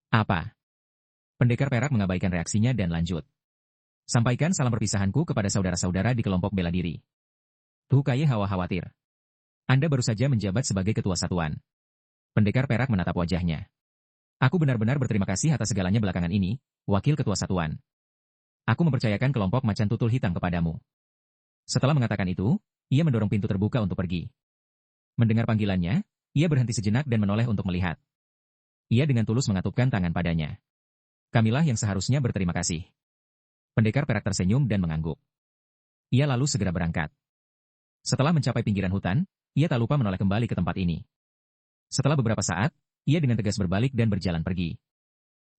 Apa? Pendekar perak mengabaikan reaksinya dan lanjut. Sampaikan salam perpisahanku kepada saudara-saudara di kelompok bela diri. Tu Kai Hoa khawatir. Anda baru saja menjabat sebagai ketua satuan. Pendekar perak menatap wajahnya. Aku benar-benar berterima kasih atas segalanya belakangan ini, wakil ketua satuan. Aku mempercayakan kelompok macan tutul hitam kepadamu. Setelah mengatakan itu, ia mendorong pintu terbuka untuk pergi. Mendengar panggilannya, ia berhenti sejenak dan menoleh untuk melihat. Ia dengan tulus mengatupkan tangan padanya. Kamilah yang seharusnya berterima kasih. Pendekar perak tersenyum dan mengangguk. Ia lalu segera berangkat. Setelah mencapai pinggiran hutan, ia tak lupa menoleh kembali ke tempat ini. Setelah beberapa saat, ia dengan tegas berbalik dan berjalan pergi.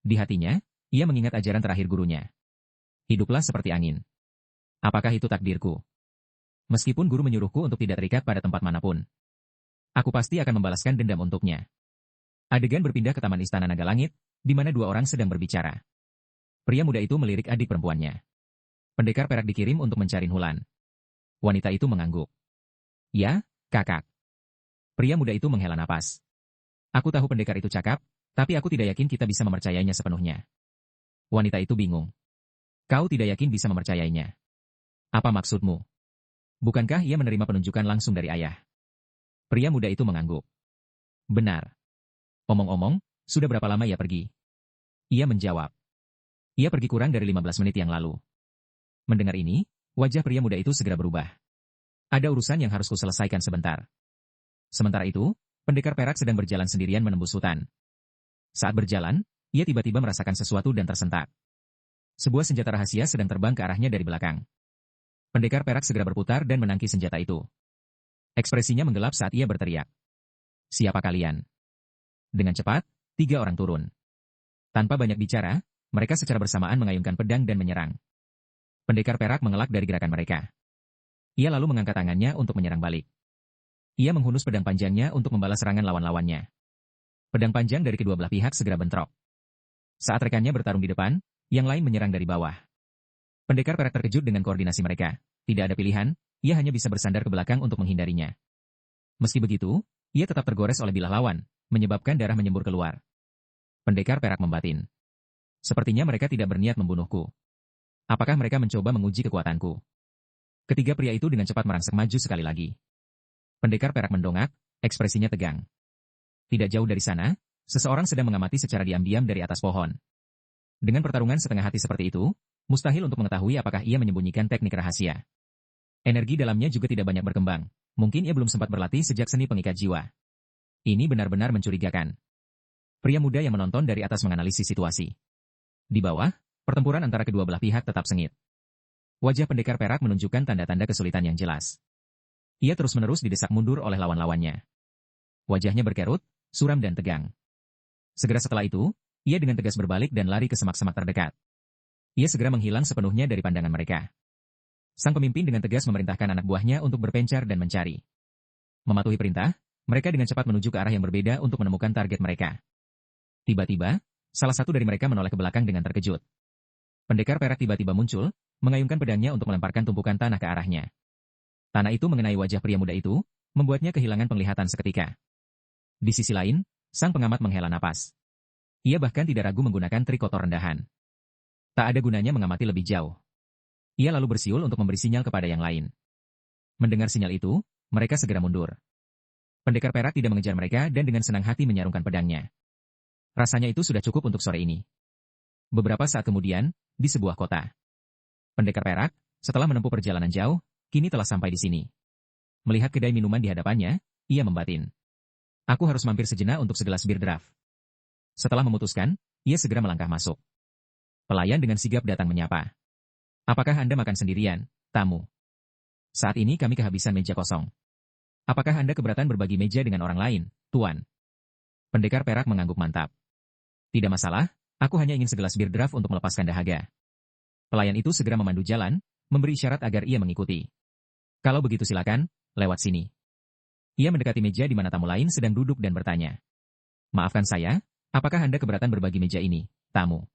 Di hatinya, ia mengingat ajaran terakhir gurunya. Hiduplah seperti angin. Apakah itu takdirku? Meskipun guru menyuruhku untuk tidak terikat pada tempat manapun, aku pasti akan membalaskan dendam untuknya. Adegan berpindah ke Taman Istana Naga Langit, di mana dua orang sedang berbicara. Pria muda itu melirik adik perempuannya. Pendekar perak dikirim untuk mencari Hulan. Wanita itu mengangguk. Ya, kakak. Pria muda itu menghela napas. Aku tahu pendekar itu cakap, tapi aku tidak yakin kita bisa mempercayainya sepenuhnya. Wanita itu bingung. Kau tidak yakin bisa mempercayainya. Apa maksudmu? Bukankah ia menerima penunjukan langsung dari ayah? Pria muda itu mengangguk. Benar. Omong-omong, sudah berapa lama ia pergi? Ia menjawab. Ia pergi kurang dari 15 menit yang lalu. Mendengar ini, wajah pria muda itu segera berubah. Ada urusan yang harus kuselesaikan sebentar. Sementara itu, pendekar perak sedang berjalan sendirian menembus hutan. Saat berjalan, ia tiba-tiba merasakan sesuatu dan tersentak. Sebuah senjata rahasia sedang terbang ke arahnya dari belakang. Pendekar perak segera berputar dan menangkis senjata itu. Ekspresinya menggelap saat ia berteriak. Siapa kalian? Dengan cepat, 3 orang turun. Tanpa banyak bicara, mereka secara bersamaan mengayunkan pedang dan menyerang. Pendekar perak mengelak dari gerakan mereka. Ia lalu mengangkat tangannya untuk menyerang balik. Ia menghunus pedang panjangnya untuk membalas serangan lawan-lawannya. Pedang panjang dari kedua belah pihak segera bentrok. Saat rekannya bertarung di depan, yang lain menyerang dari bawah. Pendekar perak terkejut dengan koordinasi mereka. Tidak ada pilihan, ia hanya bisa bersandar ke belakang untuk menghindarinya. Meski begitu, ia tetap tergores oleh bilah lawan, menyebabkan darah menyembur keluar. Pendekar perak membatin. Sepertinya mereka tidak berniat membunuhku. Apakah mereka mencoba menguji kekuatanku? Ketiga pria itu dengan cepat merangsek maju sekali lagi. Pendekar perak mendongak, ekspresinya tegang. Tidak jauh dari sana, seseorang sedang mengamati secara diam-diam dari atas pohon. Dengan pertarungan setengah hati seperti itu, mustahil untuk mengetahui apakah ia menyembunyikan teknik rahasia. Energi dalamnya juga tidak banyak berkembang, Mungkin ia belum sempat berlatih sejak seni pengikat jiwa. Ini benar-benar mencurigakan. Pria muda yang menonton dari atas menganalisis situasi. Di bawah, pertempuran antara kedua belah pihak tetap sengit. Wajah pendekar perak menunjukkan tanda-tanda kesulitan yang jelas. Ia terus-menerus didesak mundur oleh lawan-lawannya. Wajahnya berkerut, suram dan tegang. Segera setelah itu, ia dengan tegas berbalik dan lari ke semak-semak terdekat. Ia segera menghilang sepenuhnya dari pandangan mereka. Sang pemimpin dengan tegas memerintahkan anak buahnya untuk berpencar dan mencari. Mematuhi perintah, mereka dengan cepat menuju ke arah yang berbeda untuk menemukan target mereka. Tiba-tiba, salah satu dari mereka menoleh ke belakang dengan terkejut. Pendekar perak tiba-tiba muncul, mengayunkan pedangnya untuk melemparkan tumpukan tanah ke arahnya. Tanah itu mengenai wajah pria muda itu, membuatnya kehilangan penglihatan seketika. Di sisi lain, sang pengamat menghela napas. Ia bahkan tidak ragu menggunakan trik kotor rendahan. Tak ada gunanya mengamati lebih jauh. Ia lalu bersiul untuk memberi sinyal kepada yang lain. Mendengar sinyal itu, mereka segera mundur. Pendekar perak tidak mengejar mereka dan dengan senang hati menyarungkan pedangnya. Rasanya itu sudah cukup untuk sore ini. Beberapa saat kemudian, di sebuah kota. Pendekar perak, setelah menempuh perjalanan jauh, kini telah sampai di sini. Melihat kedai minuman di hadapannya, ia membatin. Aku harus mampir sejenak untuk segelas bir draft. Setelah memutuskan, ia segera melangkah masuk. Pelayan dengan sigap datang menyapa. Apakah Anda makan sendirian, tamu? Saat ini kami kehabisan meja kosong. Apakah Anda keberatan berbagi meja dengan orang lain, Tuan? Pendekar perak mengangguk mantap. Tidak masalah, aku hanya ingin segelas bir draft untuk melepaskan dahaga. Pelayan itu segera memandu jalan, memberi isyarat agar ia mengikuti. Kalau begitu silakan, lewat sini. Ia mendekati meja di mana tamu lain sedang duduk dan bertanya. Maafkan saya, apakah Anda keberatan berbagi meja ini, tamu?